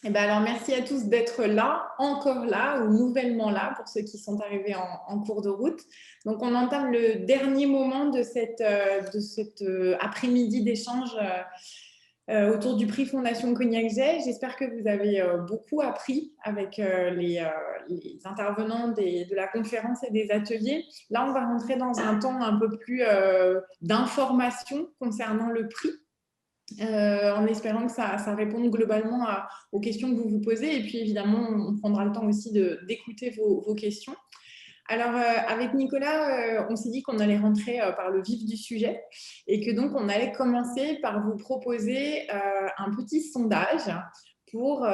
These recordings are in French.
Eh ben alors, merci à tous d'être là, encore là ou nouvellement là pour ceux qui sont arrivés en cours de route. Donc, on entame le dernier moment de cet après-midi d'échange autour du prix Fondation Cognac J. J'espère que vous avez beaucoup appris avec les intervenants de la conférence et des ateliers. Là, on va rentrer dans un temps un peu plus d'information concernant le prix. En espérant que ça réponde globalement aux questions que vous vous posez. Et puis, évidemment, on prendra le temps aussi d'écouter vos questions. Alors, avec Nicolas, on s'est dit qu'on allait rentrer par le vif du sujet et que donc, on allait commencer par vous proposer un petit sondage pour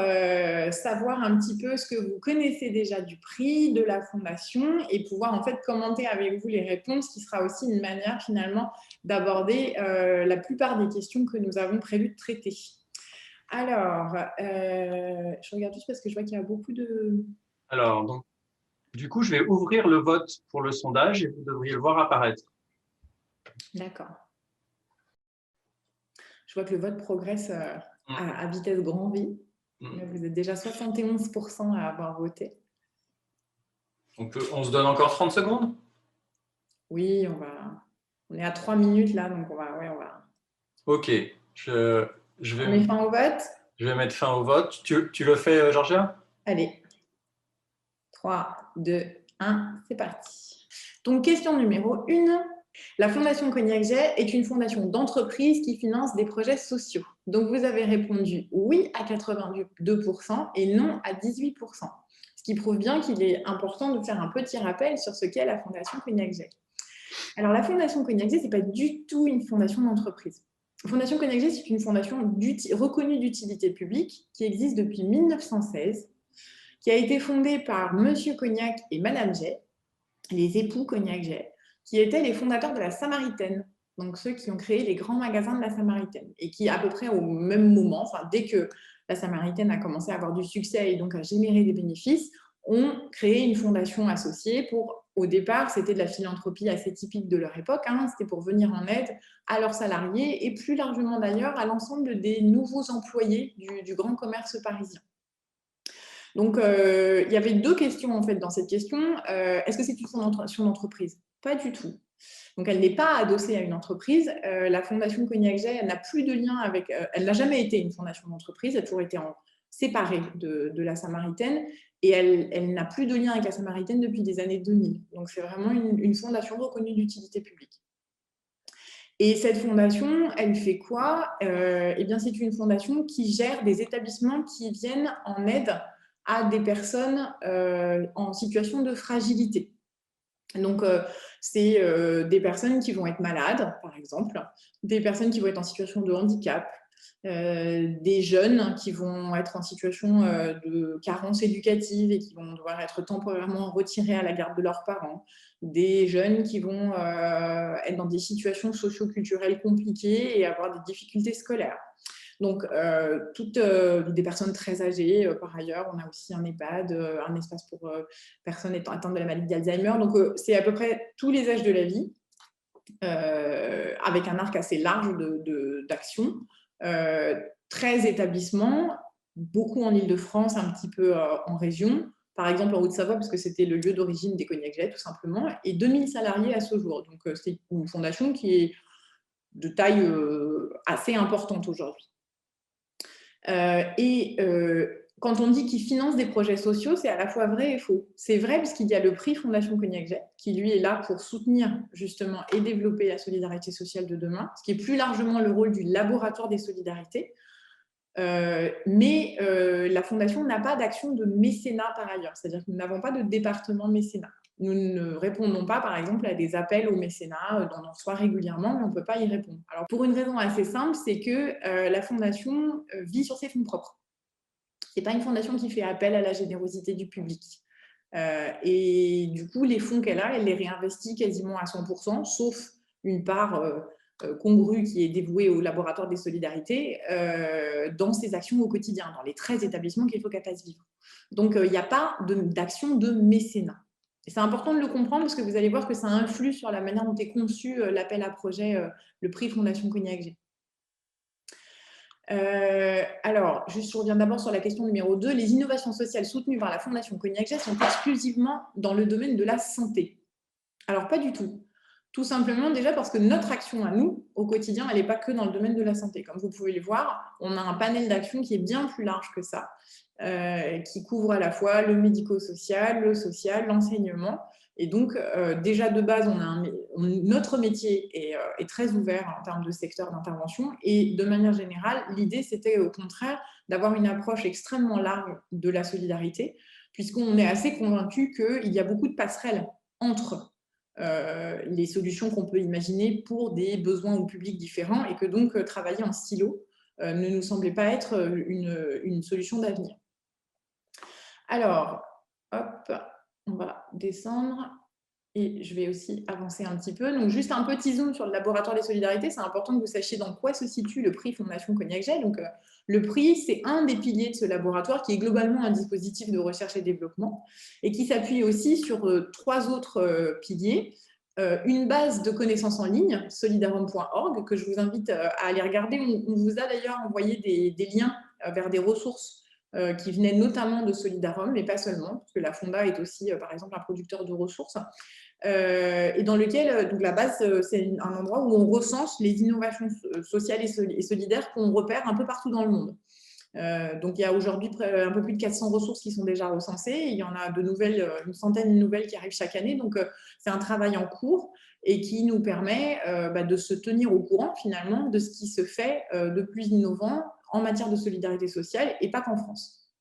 savoir un petit peu ce que vous connaissez déjà du prix, de la fondation et pouvoir en fait commenter avec vous les réponses, qui sera aussi une manière finalement d'aborder la plupart des questions que nous avons prévu de traiter. Alors, je regarde juste parce que je vois qu'il y a beaucoup de... Alors, donc, du coup, je vais ouvrir le vote pour le sondage et vous devriez le voir apparaître. D'accord. Je vois que le vote progresse à vitesse grand V. Vous êtes déjà 71% à avoir voté. On se donne encore 30 secondes? Oui, on est à 3 minutes là, donc on va... Ok, je vais, On met fin au vote. je vais mettre fin au vote. Tu le fais, Georgia? Allez, 3, 2, 1, c'est parti. Donc, question numéro 1. La Fondation Cognac J est une fondation d'entreprise qui finance des projets sociaux. Donc, vous avez répondu oui à 82% et non à 18%. Ce qui prouve bien qu'il est important de faire un petit rappel sur ce qu'est la Fondation Cognac J. Alors, la Fondation Cognac J, ce n'est pas du tout une fondation d'entreprise. La Fondation Cognac J, c'est une fondation reconnue d'utilité publique qui existe depuis 1916, qui a été fondée par Monsieur Cognac et Madame J, les époux Cognac J, qui étaient les fondateurs de la Samaritaine, donc ceux qui ont créé les grands magasins de la Samaritaine, et qui, à peu près au même moment, enfin, dès que la Samaritaine a commencé à avoir du succès et donc à générer des bénéfices, ont créé une fondation associée pour, au départ, c'était de la philanthropie assez typique de leur époque, hein, c'était pour venir en aide à leurs salariés et plus largement d'ailleurs à l'ensemble des nouveaux employés du grand commerce parisien. Donc, il y avait deux questions en fait dans cette question. Est-ce que c'est une fondation d'entreprise? Pas du tout. Donc, elle n'est pas adossée à une entreprise. La Fondation Cognac J, elle n'a plus de lien avec... elle n'a jamais été une fondation d'entreprise. Elle a toujours été séparée de la Samaritaine. Et elle n'a plus de lien avec la Samaritaine depuis les années 2000. Donc, c'est vraiment une fondation reconnue d'utilité publique. Et cette fondation, elle fait quoi? Eh bien, c'est une fondation qui gère des établissements qui viennent en aide à des personnes en situation de fragilité. Donc, c'est des personnes qui vont être malades, par exemple, des personnes qui vont être en situation de handicap, des jeunes qui vont être en situation de carence éducative et qui vont devoir être temporairement retirés à la garde de leurs parents, des jeunes qui vont être dans des situations socio-culturelles compliquées et avoir des difficultés scolaires. Donc, toutes des personnes très âgées, par ailleurs. On a aussi un EHPAD, un espace pour personnes atteintes de la maladie d'Alzheimer. Donc, c'est à peu près tous les âges de la vie, avec un arc assez large d'action. 13 établissements, beaucoup en Île-de-France, un petit peu en région. Par exemple, en Haute-Savoie, parce que c'était le lieu d'origine des Cognac J, tout simplement. Et 2000 salariés à ce jour. Donc, c'est une fondation qui est de taille assez importante aujourd'hui. Quand on dit qu'il finance des projets sociaux, c'est à la fois vrai et faux. C'est vrai parce qu'il y a le prix Fondation Cognac J, qui lui est là pour soutenir justement et développer la solidarité sociale de demain, ce qui est plus largement le rôle du laboratoire des solidarités. Mais la Fondation n'a pas d'action de mécénat par ailleurs, c'est-à-dire que nous n'avons pas de département mécénat. Nous ne répondons pas, par exemple, à des appels au mécénat, on en reçoit régulièrement, mais on ne peut pas y répondre. Alors, pour une raison assez simple, c'est que la Fondation vit sur ses fonds propres. Ce n'est pas une fondation qui fait appel à la générosité du public. Et du coup, les fonds qu'elle a, elle les réinvestit quasiment à 100%, sauf une part congrue qui est dévouée au laboratoire des solidarités dans ses actions au quotidien, dans les 13 établissements qu'il faut qu'elle fasse vivre. Donc, il n'y a pas d'action de mécénat. Et c'est important de le comprendre parce que vous allez voir que ça influe sur la manière dont est conçu l'appel à projet, le prix Fondation Cognac J. Alors, je reviens d'abord sur la question numéro 2. Les innovations sociales soutenues par la Fondation Cognac-Jet sont exclusivement dans le domaine de la santé. Alors, pas du tout. Tout simplement déjà parce que notre action à nous, au quotidien, elle n'est pas que dans le domaine de la santé. Comme vous pouvez le voir, on a un panel d'actions qui est bien plus large que ça, qui couvre à la fois le médico-social, le social, l'enseignement. Et donc, déjà de base, notre métier est très ouvert en termes de secteur d'intervention. Et de manière générale, l'idée, c'était au contraire d'avoir une approche extrêmement large de la solidarité, puisqu'on est assez convaincu qu'il y a beaucoup de passerelles entre les solutions qu'on peut imaginer pour des besoins ou publics différents et que donc travailler en silo ne nous semblait pas être une solution d'avenir. Alors, hop, on va descendre et je vais aussi avancer un petit peu. Donc, juste un petit zoom sur le laboratoire des solidarités. C'est important que vous sachiez dans quoi se situe le prix Fondation Cognac-Jet. Donc, le prix, c'est un des piliers de ce laboratoire qui est globalement un dispositif de recherche et développement et qui s'appuie aussi sur 3 autres piliers. Une base de connaissances en ligne, solidarum.org, que je vous invite à aller regarder. On vous a d'ailleurs envoyé des liens vers des ressources qui venaient notamment de Solidarum, mais pas seulement, parce que la Fonda est aussi, par exemple, un producteur de ressources. Et dans lequel, donc la base, c'est un endroit où on recense les innovations sociales et solidaires qu'on repère un peu partout dans le monde. Donc, il y a aujourd'hui un peu plus de 400 ressources qui sont déjà recensées. Et il y en a de nouvelles, une centaine de nouvelles qui arrivent chaque année. Donc, c'est un travail en cours et qui nous permet de se tenir au courant, finalement, de ce qui se fait de plus innovant en matière de solidarité sociale et pas qu'en France.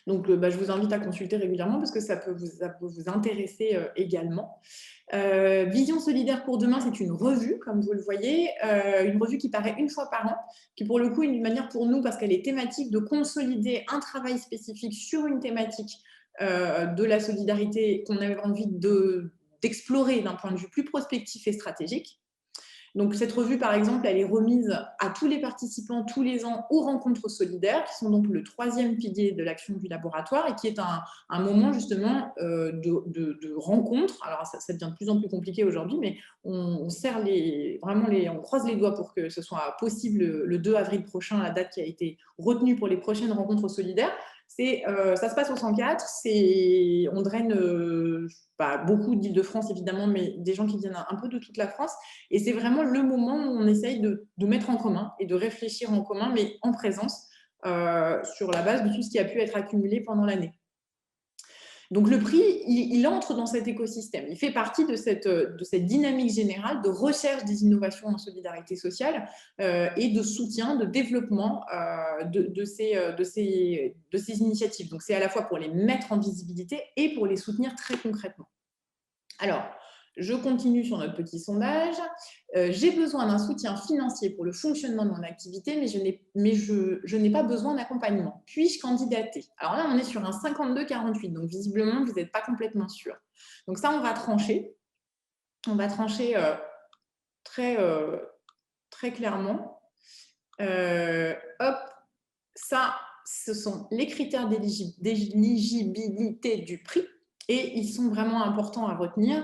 Donc, je vous invite à consulter régulièrement parce que ça peut vous intéresser également. Vision solidaire pour demain, c'est une revue, comme vous le voyez, une revue qui paraît une fois par an, qui pour le coup est une manière pour nous, parce qu'elle est thématique, de consolider un travail spécifique sur une thématique de la solidarité qu'on avait envie d'explorer d'un point de vue plus prospectif et stratégique. Donc, cette revue, par exemple, elle est remise à tous les participants tous les ans aux rencontres solidaires, qui sont donc le 3e pilier de l'action du laboratoire et qui est un moment justement de rencontre. Alors, ça devient de plus en plus compliqué aujourd'hui, mais on croise les doigts pour que ce soit possible le 2 avril prochain, la date qui a été retenue pour les prochaines rencontres solidaires. Ça se passe au 104, on draine beaucoup d'Île-de-France évidemment, mais des gens qui viennent un peu de toute la France. Et c'est vraiment le moment où on essaye de mettre en commun et de réfléchir en commun, mais en présence, sur la base de tout ce qui a pu être accumulé pendant l'année. Donc le prix, il entre dans cet écosystème. Il fait partie de cette dynamique générale de recherche des innovations en solidarité sociale et de soutien, de développement de ces initiatives. Donc c'est à la fois pour les mettre en visibilité et pour les soutenir très concrètement. Alors, je continue sur notre petit sondage. J'ai besoin d'un soutien financier pour le fonctionnement de mon activité, mais je n'ai pas besoin d'accompagnement. Puis-je candidater? Alors là, on est sur un 52-48, donc visiblement, vous n'êtes pas complètement sûr. Donc ça, on va trancher. On va trancher très clairement. Hop, ça, ce sont les critères d'éligibilité du prix et ils sont vraiment importants à retenir.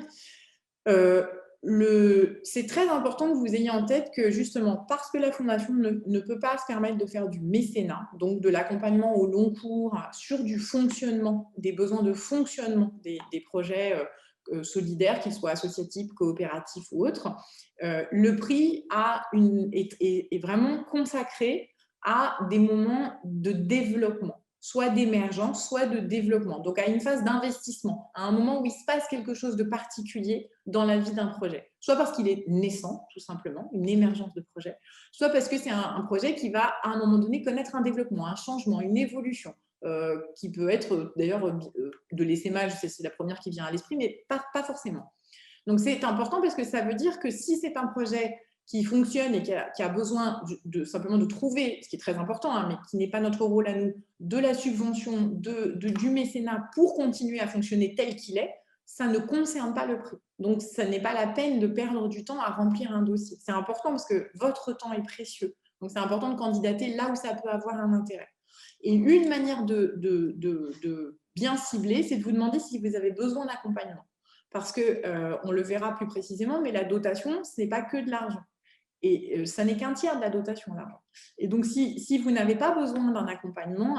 C'est très important que vous ayez en tête que justement, parce que la Fondation ne peut pas se permettre de faire du mécénat, donc de l'accompagnement au long cours sur du fonctionnement, des besoins de fonctionnement des projets solidaires, qu'ils soient associatifs, coopératifs ou autres, le prix est vraiment consacré à des moments de développement, soit d'émergence, soit de développement, donc à une phase d'investissement, à un moment où il se passe quelque chose de particulier dans la vie d'un projet, soit parce qu'il est naissant, tout simplement, une émergence de projet, soit parce que c'est un projet qui va, à un moment donné, connaître un développement, un changement, une évolution, qui peut être, d'ailleurs, de l'essaimage, c'est la première qui vient à l'esprit, mais pas forcément. Donc, c'est important parce que ça veut dire que si c'est un projet qui fonctionne et qui a besoin simplement de trouver, ce qui est très important, hein, mais qui n'est pas notre rôle à nous, de la subvention, du mécénat pour continuer à fonctionner tel qu'il est, ça ne concerne pas le prix. Donc, ça n'est pas la peine de perdre du temps à remplir un dossier. C'est important parce que votre temps est précieux. Donc, c'est important de candidater là où ça peut avoir un intérêt. Et une manière de bien cibler, c'est de vous demander si vous avez besoin d'accompagnement. Parce qu'on le verra plus précisément, mais la dotation, ce n'est pas que de l'argent. Et ça n'est qu'un tiers de la dotation, l'argent. Et donc, si vous n'avez pas besoin d'un accompagnement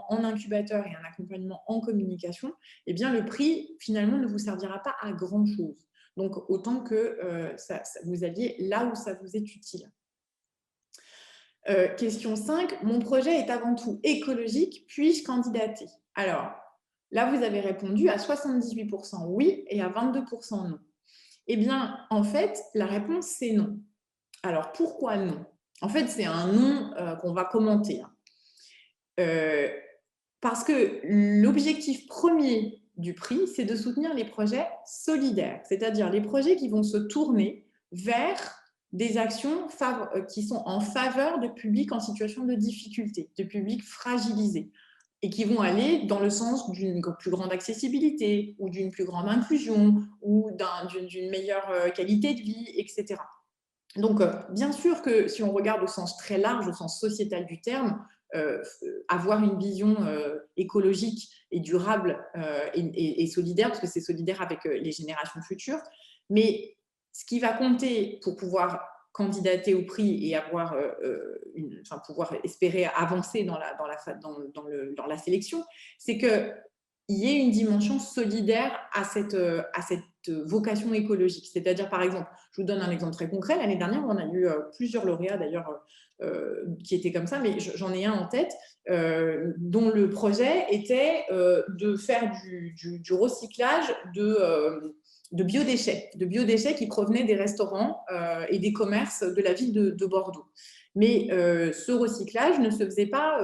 en incubateur et un accompagnement en communication, eh bien, le prix, finalement, ne vous servira pas à grand-chose. Donc, autant que vous alliez là où ça vous est utile. Question 5. Mon projet est avant tout écologique. Puis-je candidater? Alors, là, vous avez répondu à 78% oui et à 22% non. Eh bien, en fait, la réponse, c'est non. Alors, pourquoi non? En fait, c'est un non qu'on va commenter. Parce que l'objectif premier du prix, c'est de soutenir les projets solidaires, c'est-à-dire les projets qui vont se tourner vers des actions qui sont en faveur de publics en situation de difficulté, de publics fragilisés, et qui vont aller dans le sens d'une plus grande accessibilité ou d'une plus grande inclusion ou d'une meilleure qualité de vie, etc. Donc, bien sûr que si on regarde au sens très large, au sens sociétal du terme, avoir une vision écologique et durable et solidaire, parce que c'est solidaire avec les générations futures. Mais ce qui va compter pour pouvoir candidater au prix et pouvoir espérer avancer dans la sélection, c'est qu'il y ait une dimension solidaire à cette vocation écologique. C'est-à-dire, par exemple, je vous donne un exemple très concret. L'année dernière, on a eu plusieurs lauréats d'ailleurs qui étaient comme ça, mais j'en ai un en tête dont le projet était de faire du recyclage de biodéchets qui provenaient des restaurants et des commerces de la ville de Bordeaux. Mais ce recyclage ne se faisait pas,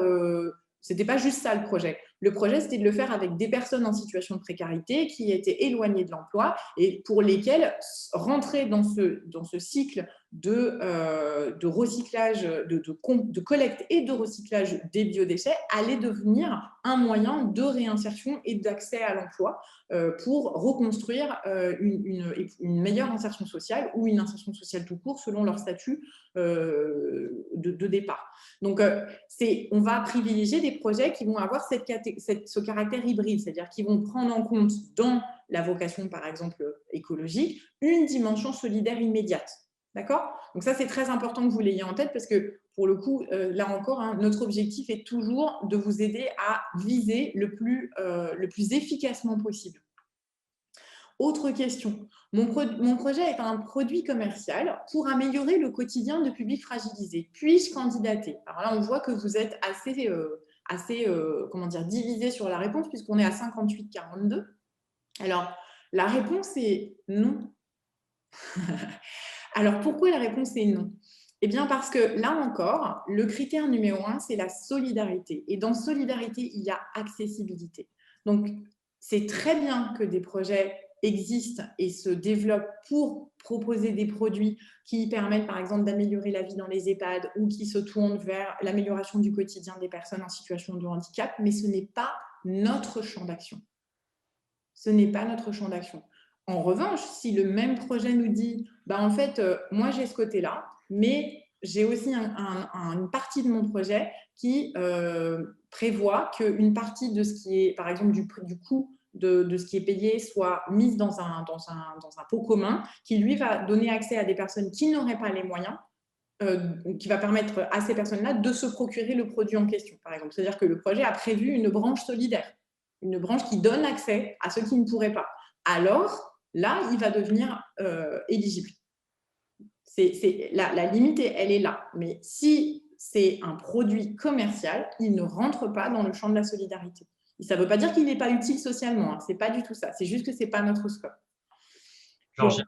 c'était pas juste ça le projet. Le projet, c'était de le faire avec des personnes en situation de précarité qui étaient éloignées de l'emploi et pour lesquelles rentrer dans ce cycle de recyclage, de collecte et de recyclage des biodéchets allait devenir un moyen de réinsertion et d'accès à l'emploi pour reconstruire une meilleure insertion sociale ou une insertion sociale tout court selon leur statut de départ. Donc, on va privilégier des projets qui vont avoir ce caractère hybride, c'est-à-dire qui vont prendre en compte dans la vocation, par exemple, écologique, une dimension solidaire immédiate. D'accord? Donc ça, c'est très important que vous l'ayez en tête parce que, pour le coup, là encore, notre objectif est toujours de vous aider à viser le plus efficacement possible. Autre question. Mon projet est un produit commercial pour améliorer le quotidien de publics fragilisés. Puis-je candidater? Alors là, on voit que vous êtes assez divisé sur la réponse puisqu'on est à 58-42. Alors, la réponse est non. Alors, pourquoi la réponse est non? Eh bien, parce que là encore, le critère numéro 1, c'est la solidarité. Et dans solidarité, il y a accessibilité. Donc, c'est très bien que des projets existent et se développent pour proposer des produits qui permettent, par exemple, d'améliorer la vie dans les EHPAD ou qui se tournent vers l'amélioration du quotidien des personnes en situation de handicap, mais ce n'est pas notre champ d'action. Ce n'est pas notre champ d'action. En revanche, si le même projet nous dit en fait, moi j'ai ce côté-là, mais j'ai aussi une partie de mon projet qui prévoit qu'une partie de ce qui est, par exemple, du coût de ce qui est payé soit mise dans un pot commun qui, lui, va donner accès à des personnes qui n'auraient pas les moyens, qui va permettre à ces personnes-là de se procurer le produit en question, par exemple. C'est-à-dire que le projet a prévu une branche solidaire, une branche qui donne accès à ceux qui ne pourraient pas. Alors, là, il va devenir éligible. La limite, elle est là. Mais si c'est un produit commercial, il ne rentre pas dans le champ de la solidarité. Et ça ne veut pas dire qu'il n'est pas utile socialement. Ce n'est pas du tout ça. C'est juste que ce n'est pas notre scope. Georgia,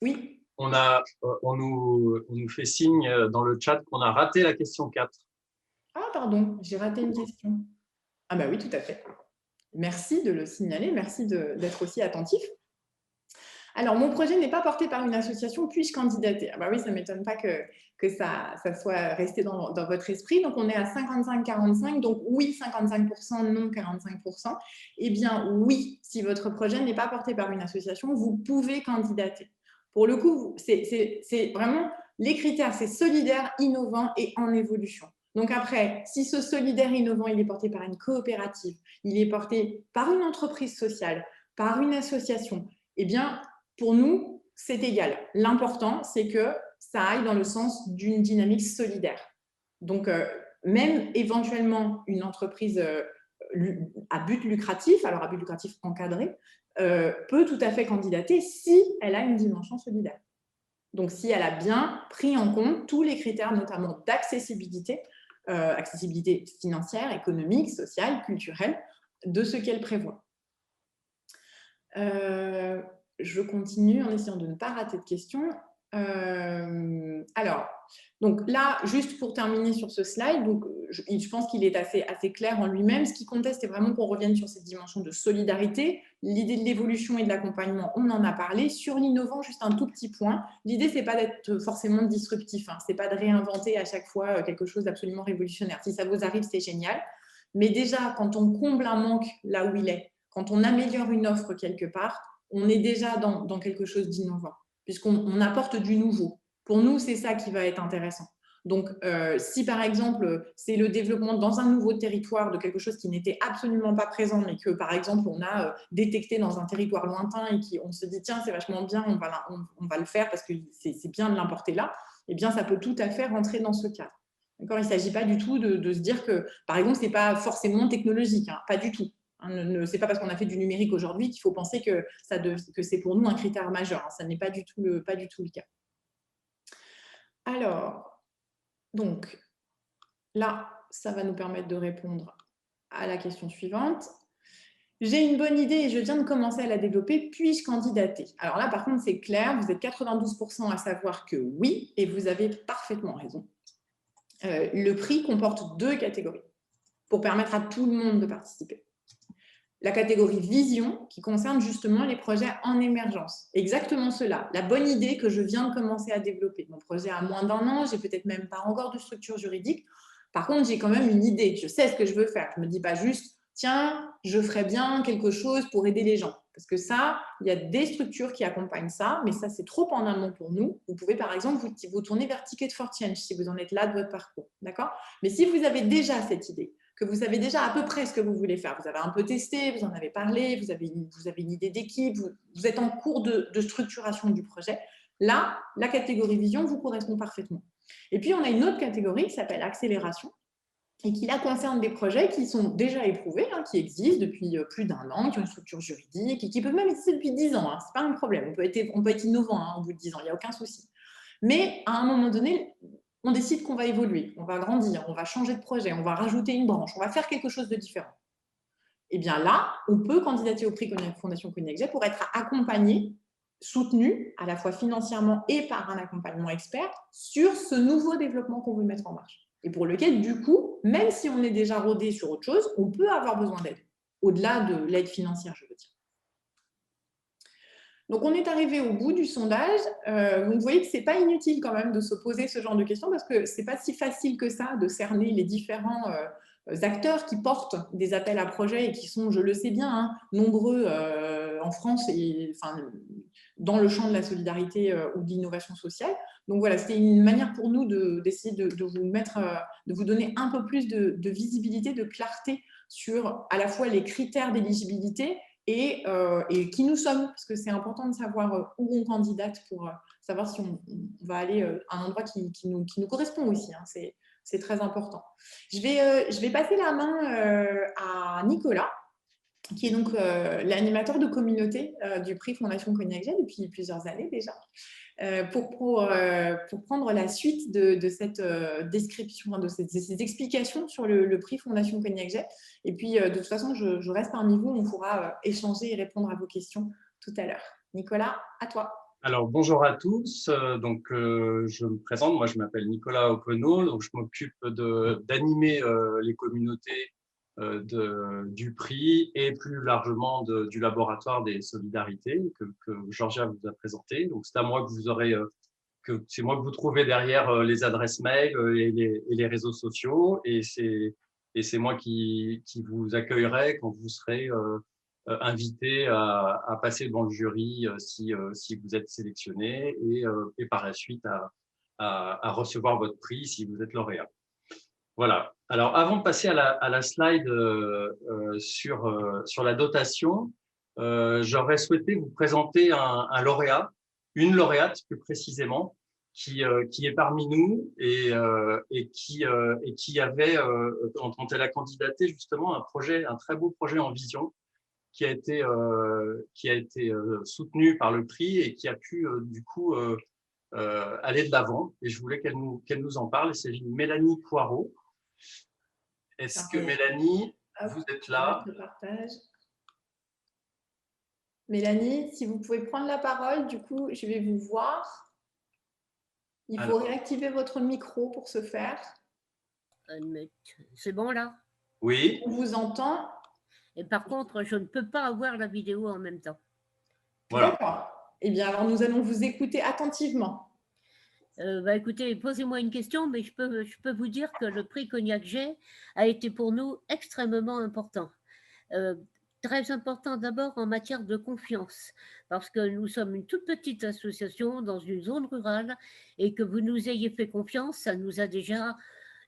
oui. On nous fait signe dans le chat qu'on a raté la question 4. Ah, pardon, j'ai raté une question. Ah bah oui, tout à fait. Merci de le signaler. Merci d'être aussi attentif. Alors, mon projet n'est pas porté par une association, puis-je candidater? Ah bah oui, ça ne m'étonne pas que ça soit resté dans votre esprit. Donc, on est à 55-45, donc oui, 55%, non, 45%. Eh bien, oui, si votre projet n'est pas porté par une association, vous pouvez candidater. Pour le coup, c'est vraiment les critères, c'est solidaire, innovant et en évolution. Donc après, si ce solidaire innovant, il est porté par une coopérative, il est porté par une entreprise sociale, par une association, eh bien, pour nous, c'est égal. L'important, c'est que ça aille dans le sens d'une dynamique solidaire. Donc, même éventuellement une entreprise à but lucratif, alors à but lucratif encadré, peut tout à fait candidater si elle a une dimension solidaire. Donc, si elle a bien pris en compte tous les critères, notamment d'accessibilité, accessibilité financière, économique, sociale, culturelle, de ce qu'elle prévoit. Je continue en essayant de ne pas rater de questions. Alors, donc là, juste pour terminer sur ce slide, donc, je pense qu'il est assez clair en lui-même. Ce qui comptait, c'était vraiment qu'on revienne sur cette dimension de solidarité. L'idée de l'évolution et de l'accompagnement, on en a parlé. Sur l'innovant, juste un tout petit point. L'idée, c'est pas d'être forcément disruptif. C'est pas de réinventer à chaque fois quelque chose d'absolument révolutionnaire. Si ça vous arrive, c'est génial. Mais déjà, quand on comble un manque là où il est, quand on améliore une offre quelque part, on est déjà dans quelque chose d'innovant, puisqu'on apporte du nouveau. Pour nous, c'est ça qui va être intéressant. Donc, si par exemple, c'est le développement dans un nouveau territoire de quelque chose qui n'était absolument pas présent, mais que par exemple, on a détecté dans un territoire lointain et qu'on se dit, tiens, c'est vachement bien, on va le faire parce que c'est bien de l'importer là, eh bien, ça peut tout à fait rentrer dans ce cadre. Il ne s'agit pas du tout de se dire que, par exemple, ce n'est pas forcément technologique, pas du tout. Ce n'est pas parce qu'on a fait du numérique aujourd'hui qu'il faut penser que c'est pour nous un critère majeur. Ça n'est pas du tout le cas. Alors, donc, là, ça va nous permettre de répondre à la question suivante. J'ai une bonne idée et je viens de commencer à la développer, puis-je candidater? Alors là, par contre, c'est clair, vous êtes 92% à savoir que oui, et vous avez parfaitement raison. Le prix comporte 2 catégories pour permettre à tout le monde de participer. La catégorie vision qui concerne justement les projets en émergence. Exactement cela, la bonne idée que je viens de commencer à développer. Mon projet a moins d'1 an, j'ai peut-être même pas encore de structure juridique. Par contre, j'ai quand même une idée, je sais ce que je veux faire. Je ne me dis pas juste, tiens, je ferais bien quelque chose pour aider les gens. Parce que ça, il y a des structures qui accompagnent ça, mais ça, c'est trop en amont pour nous. Vous pouvez, par exemple, vous tourner vers Ticket for Change si vous en êtes là de votre parcours. D'accord? Mais si vous avez déjà cette idée, que vous savez déjà à peu près ce que vous voulez faire, vous avez un peu testé, vous en avez parlé, vous avez une idée d'équipe, vous êtes en cours de structuration du projet, là, la catégorie vision vous correspond parfaitement. Et puis, on a une autre catégorie qui s'appelle accélération, et qui là concerne des projets qui sont déjà éprouvés, qui existent depuis plus d'1 an, qui ont une structure juridique et qui peuvent même exister depuis 10 ans. Ce n'est pas un problème, on peut être innovant au bout de 10 ans, il n'y a aucun souci. Mais à un moment donné, on décide qu'on va évoluer, on va grandir, on va changer de projet, on va rajouter une branche, on va faire quelque chose de différent. Et bien là, on peut candidater au prix Fondation Cognac-Jet pour être accompagné, soutenu à la fois financièrement et par un accompagnement expert sur ce nouveau développement qu'on veut mettre en marche. Et pour lequel, du coup, même si on est déjà rodé sur autre chose, on peut avoir besoin d'aide, au-delà de l'aide financière, je veux dire. Donc, on est arrivé au bout du sondage. Donc, vous voyez que ce n'est pas inutile quand même de se poser ce genre de questions parce que ce n'est pas si facile que ça de cerner les différents acteurs qui portent des appels à projets et qui sont, je le sais bien, nombreux en France et dans le champ de la solidarité ou de l'innovation sociale. Donc voilà, c'était une manière pour nous d'essayer de vous donner un peu plus de visibilité, de clarté sur à la fois les critères d'éligibilité et qui nous sommes, parce que c'est important de savoir où on candidate pour savoir si on va aller à un endroit qui nous correspond aussi. C'est très important. Je vais passer la main à Nicolas, qui est donc l'animateur de communauté du prix Fondation Cognac-Jet depuis plusieurs années déjà, pour prendre la suite de cette description, de ces explications sur le prix Fondation Cognac-Jet. Et puis, de toute façon, je reste parmi vous, on pourra échanger et répondre à vos questions tout à l'heure. Nicolas, à toi. Alors, bonjour à tous. Je me présente. Moi, je m'appelle Nicolas Openot. Donc, je m'occupe d'animer les communautés du prix et plus largement du laboratoire des solidarités que Georgia vous a présenté. Donc, c'est à moi que vous aurez, c'est moi que vous trouvez derrière les adresses mail et les réseaux sociaux. Et c'est moi qui vous accueillerai quand vous serez invité à passer devant le jury si vous êtes sélectionné et par la suite à recevoir votre prix si vous êtes lauréat. Voilà. Alors, avant de passer à la slide sur la dotation, j'aurais souhaité vous présenter un lauréat, une lauréate plus précisément, qui est parmi nous et qui avait, quand elle a candidaté justement, un très beau projet en vision qui a été soutenu par le prix et qui a pu du coup aller de l'avant. Et je voulais qu'elle nous en parle. C'est Mélanie Poirot. Est-ce que Mélanie, vous êtes là? Le partage. Mélanie, si vous pouvez prendre la parole, du coup, je vais vous voir. Il faut réactiver votre micro pour ce faire. C'est bon là? Oui. On vous entend. Et par contre, je ne peux pas avoir la vidéo en même temps. Voilà. D'accord. Eh bien, alors nous allons vous écouter attentivement. Écoutez, posez-moi une question, mais je peux vous dire que le prix Cognac J a été pour nous extrêmement important. Très important d'abord en matière de confiance, parce que nous sommes une toute petite association dans une zone rurale et que vous nous ayez fait confiance, ça nous a déjà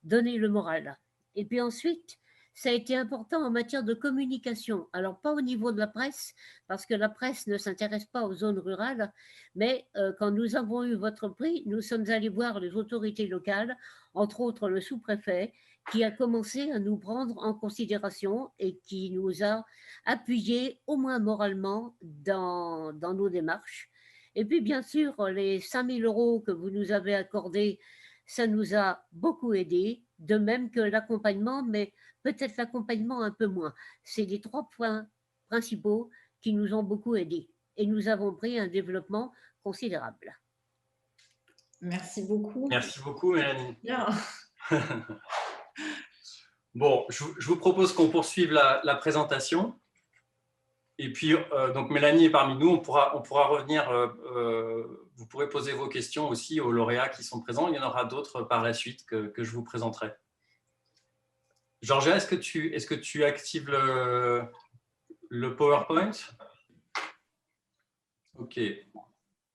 donné le moral. Et puis ensuite, ça a été important en matière de communication. Alors, pas au niveau de la presse, parce que la presse ne s'intéresse pas aux zones rurales, mais quand nous avons eu votre prix, nous sommes allés voir les autorités locales, entre autres le sous-préfet, qui a commencé à nous prendre en considération et qui nous a appuyés, au moins moralement, dans nos démarches. Et puis, bien sûr, les 5 000 € que vous nous avez accordés, ça nous a beaucoup aidés, de même que l'accompagnement, mais peut-être l'accompagnement un peu moins. C'est les 3 points principaux qui nous ont beaucoup aidés. Et nous avons pris un développement considérable. Merci beaucoup. Merci beaucoup, Mélanie. Bien. Bon, je vous propose qu'on poursuive la présentation. Et puis, donc Mélanie est parmi nous. On pourra revenir. Vous pourrez poser vos questions aussi aux lauréats qui sont présents. Il y en aura d'autres par la suite que je vous présenterai. Georgia, est-ce que tu actives le PowerPoint? Ok.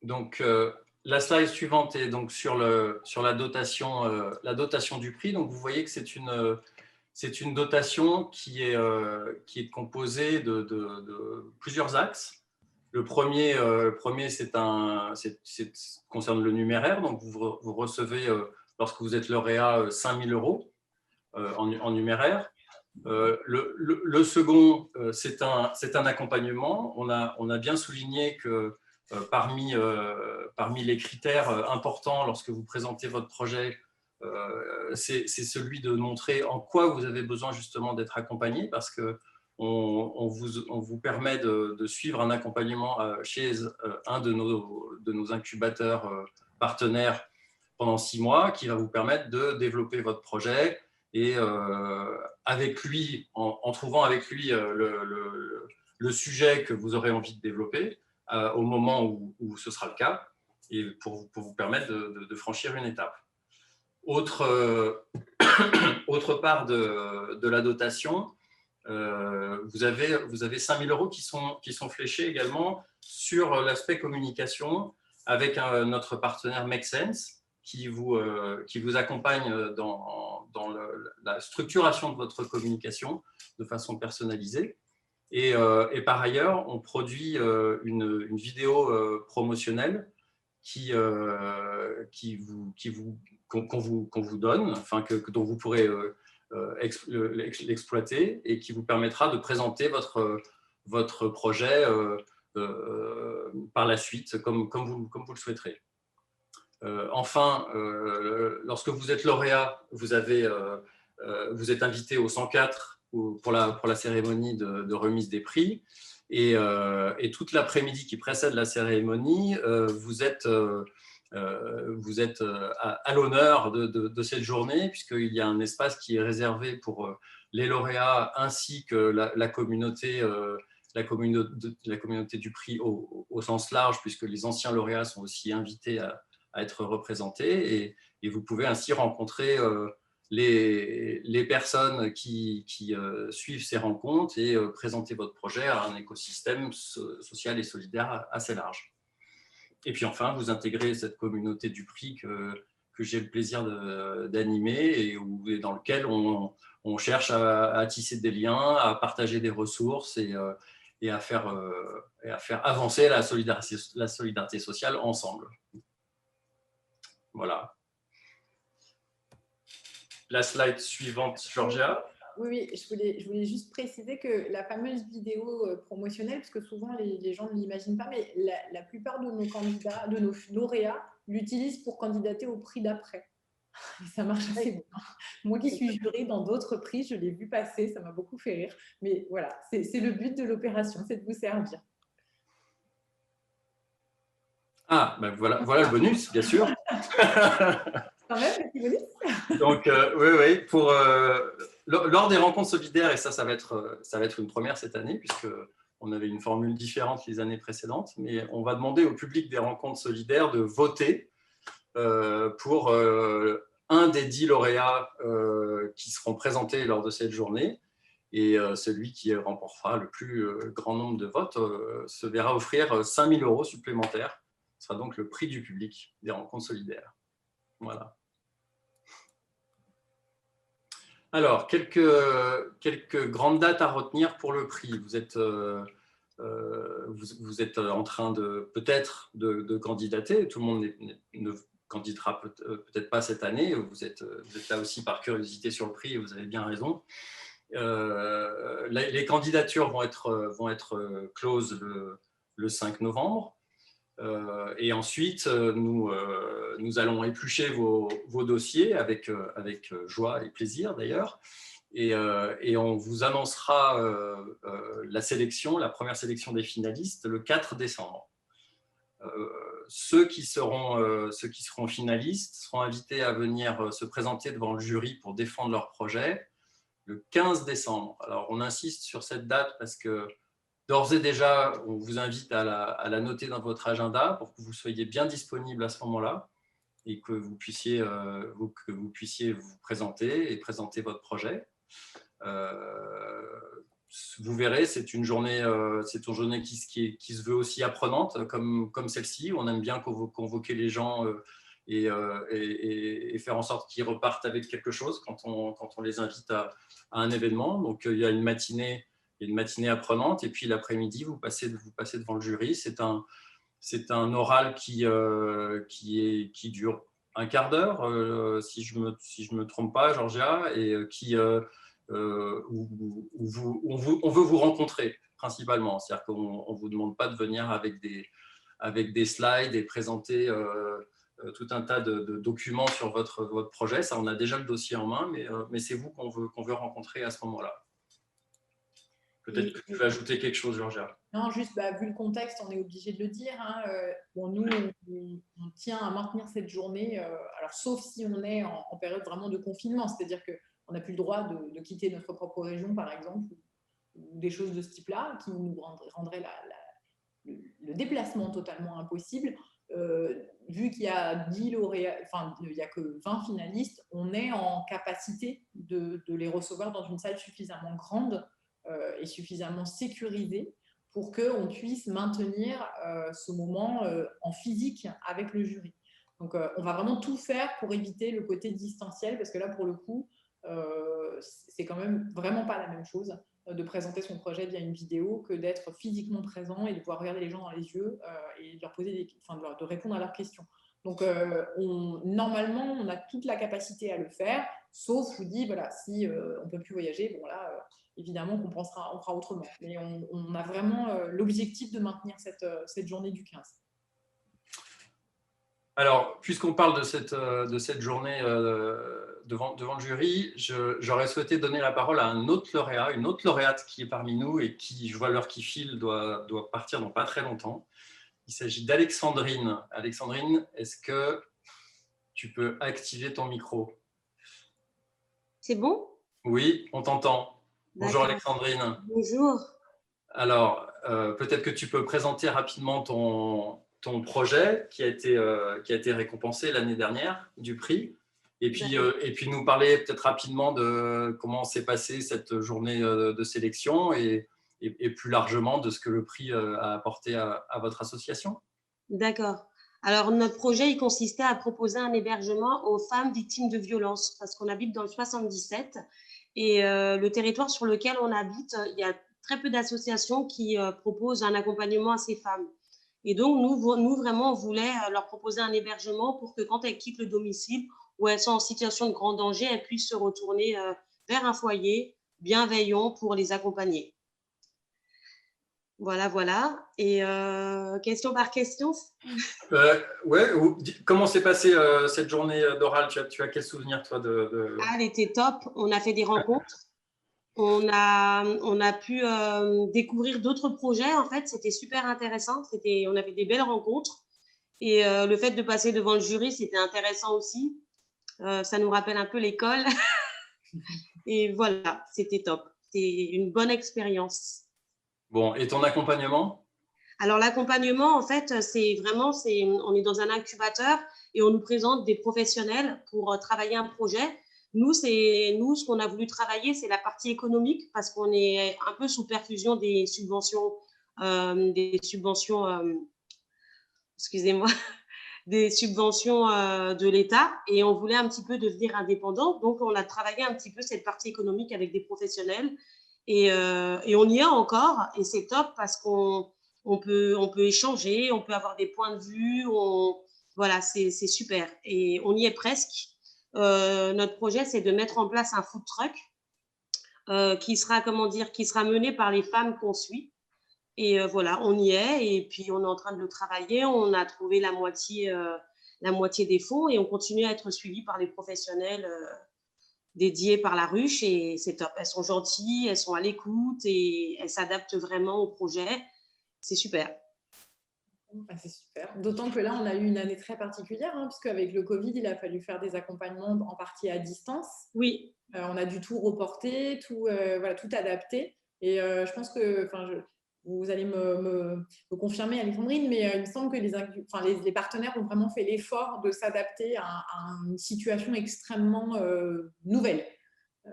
Donc, la slide suivante est donc sur la dotation du prix. Donc, vous voyez que c'est une dotation qui est composée de plusieurs axes. Le premier concerne le numéraire. Donc, vous recevez, lorsque vous êtes lauréat, 5 000 € en numéraire. Le second, c'est un accompagnement. On a bien souligné que parmi les critères importants lorsque vous présentez votre projet, c'est celui de montrer en quoi vous avez besoin justement d'être accompagné, parce que on vous permet de suivre un accompagnement chez un de nos incubateurs partenaires pendant 6 mois, qui va vous permettre de développer votre projet et avec lui, en trouvant avec lui le sujet que vous aurez envie de développer au moment où ce sera le cas, et pour vous permettre de franchir une étape. Autre part de la dotation, vous avez 5 000 € qui sont fléchés également sur l'aspect communication avec notre partenaire Make Sense, qui vous accompagne dans la structuration de votre communication de façon personnalisée. Et par ailleurs, on produit une vidéo promotionnelle qu'on vous donne, enfin dont vous pourrez l'exploiter, et qui vous permettra de présenter votre projet par la suite, comme vous le souhaiterez. Enfin, lorsque vous êtes lauréat, vous êtes invité au 104 pour la cérémonie de remise des prix. Et toute l'après-midi qui précède la cérémonie, vous êtes à l'honneur de cette journée, puisqu'il y a un espace qui est réservé pour les lauréats ainsi que la communauté du prix au sens large, puisque les anciens lauréats sont aussi invités à être représentés, et vous pouvez ainsi rencontrer les personnes qui suivent ces rencontres et présenter votre projet à un écosystème social et solidaire assez large. Et puis enfin, vous intégrez cette communauté du prix que j'ai le plaisir d'animer, et dans lequel on cherche à tisser des liens, à partager des ressources et à faire avancer la solidarité sociale ensemble. Voilà. La slide suivante, Georgia. Oui, je voulais juste préciser que la fameuse vidéo promotionnelle, parce que souvent les gens ne l'imaginent pas, mais la plupart de nos candidats, de nos lauréats, l'utilisent pour candidater au prix d'après. Et ça marche assez bien. Moi qui suis jurée dans d'autres prix, je l'ai vu passer, ça m'a beaucoup fait rire. Mais voilà, c'est le but de l'opération, c'est de vous servir. Ah, ben voilà le bonus, bien sûr. Quand même, petit bonus. Donc, oui, pour, lors des rencontres solidaires, et ça va être une première cette année, puisqu'on avait une formule différente les années précédentes, mais on va demander au public des rencontres solidaires de voter pour un des 10 lauréats qui seront présentés lors de cette journée. Et celui qui remportera le plus grand nombre de votes se verra offrir 5 000 € supplémentaires. Ce sera donc le prix du public des rencontres solidaires. Voilà. Alors, quelques grandes dates à retenir pour le prix. Vous êtes en train peut-être de candidater. Tout le monde ne candidatera peut-être pas cette année. Vous êtes là aussi par curiosité sur le prix et vous avez bien raison. Les candidatures vont être closes le 5 novembre. Et ensuite, nous allons éplucher vos dossiers avec joie et plaisir d'ailleurs. Et on vous annoncera la première sélection des finalistes le 4 décembre. Ceux qui seront finalistes seront invités à venir se présenter devant le jury pour défendre leur projet le 15 décembre. Alors, on insiste sur cette date parce que d'ores et déjà, on vous invite à la noter dans votre agenda pour que vous soyez bien disponible à ce moment-là et que vous puissiez vous présenter et présenter votre projet. Vous verrez, c'est une journée qui se veut aussi apprenante comme celle-ci. On aime bien convoquer les gens et faire en sorte qu'ils repartent avec quelque chose quand on les invite à un événement. Donc, il y a une matinée apprenante et puis l'après-midi, vous passez devant le jury. C'est un oral qui dure un quart d'heure, si je me trompe pas, Georgia, et où on veut vous rencontrer principalement. C'est-à-dire qu'on ne vous demande pas de venir avec des slides et présenter tout un tas de documents sur votre projet. Ça, on a déjà le dossier en main, mais c'est vous qu'on veut rencontrer à ce moment-là. Peut-être que tu veux ajouter quelque chose, Georgia. Non, juste vu le contexte, on est obligé de le dire. Nous, on tient à maintenir cette journée, alors, sauf si on est en période vraiment de confinement, c'est-à-dire qu'on n'a plus le droit de quitter notre propre région, par exemple, ou des choses de ce type-là, qui nous rendraient le déplacement totalement impossible. Vu qu'il y a 10 lauréats, enfin, il n'y a que 20 finalistes, on est en capacité de les recevoir dans une salle suffisamment grande et suffisamment sécurisée pour qu'on puisse maintenir ce moment en physique avec le jury. Donc, on va vraiment tout faire pour éviter le côté distanciel, parce que là, pour le coup, c'est quand même vraiment pas la même chose de présenter son projet via une vidéo que d'être physiquement présent et de pouvoir regarder les gens dans les yeux et de leur poser de répondre à leurs questions. Donc, normalement, on a toute la capacité à le faire, sauf, je vous dis, voilà, si on ne peut plus voyager, bon là, évidemment qu'on on fera autrement. Mais on a vraiment l'objectif de maintenir cette journée du 15. Alors, puisqu'on parle de cette journée devant le jury, j'aurais souhaité donner la parole à un autre lauréat, une autre lauréate qui est parmi nous et qui, je vois l'heure qui file, doit partir dans pas très longtemps. Il s'agit d'Alexandrine. Alexandrine, est-ce que tu peux activer ton micro? C'est bon? Oui, on t'entend. Bonjour Alexandrine. Bonjour. Alors, peut-être que tu peux présenter rapidement ton projet qui a été récompensé l'année dernière du prix. Et puis nous parler peut-être rapidement de comment s'est passée cette journée de sélection et plus largement de ce que le prix a apporté à votre association. D'accord. Alors, notre projet, il consistait à proposer un hébergement aux femmes victimes de violences, parce qu'on habite dans le 77 et le territoire sur lequel on habite, il y a très peu d'associations qui proposent un accompagnement à ces femmes. Et donc, nous vraiment, on voulait leur proposer un hébergement pour que quand elles quittent le domicile ou elles sont en situation de grand danger, elles puissent se retourner vers un foyer bienveillant pour les accompagner. Voilà, voilà. Et question par question. Ouais, comment s'est passée cette journée d'oral? Tu as quel souvenir, toi, Ah, elle était top. On a fait des rencontres. On a pu découvrir d'autres projets. En fait, c'était super intéressant. On avait des belles rencontres. Et le fait de passer devant le jury, c'était intéressant aussi. Ça nous rappelle un peu l'école. Et voilà, c'était top. C'était une bonne expérience. Bon, et ton accompagnement? Alors, l'accompagnement, en fait, on est dans un incubateur et on nous présente des professionnels pour travailler un projet. Nous, ce qu'on a voulu travailler, c'est la partie économique parce qu'on est un peu sous perfusion excusez-moi, des subventions de l'État et on voulait un petit peu devenir indépendant. Donc, on a travaillé un petit peu cette partie économique avec des professionnels et on y est encore et c'est top parce qu'on peut échanger, on peut avoir des points de vue, voilà, c'est super. Et on y est presque. Notre projet, c'est de mettre en place un food truck qui sera mené par les femmes qu'on suit. Et voilà, on y est et puis on est en train de le travailler. On a trouvé la moitié des fonds et on continue à être suivi par les professionnels dédiés par la ruche et c'est top. Elles sont gentilles, elles sont à l'écoute et elles s'adaptent vraiment au projet. C'est super. C'est super. D'autant que là, on a eu une année très particulière, parce qu'avec le Covid, il a fallu faire des accompagnements en partie à distance. Oui. On a dû tout reporter, tout adapter. Et je pense que, vous allez me confirmer, Alexandrine, mais il me semble que les partenaires ont vraiment fait l'effort de s'adapter à une situation extrêmement nouvelle.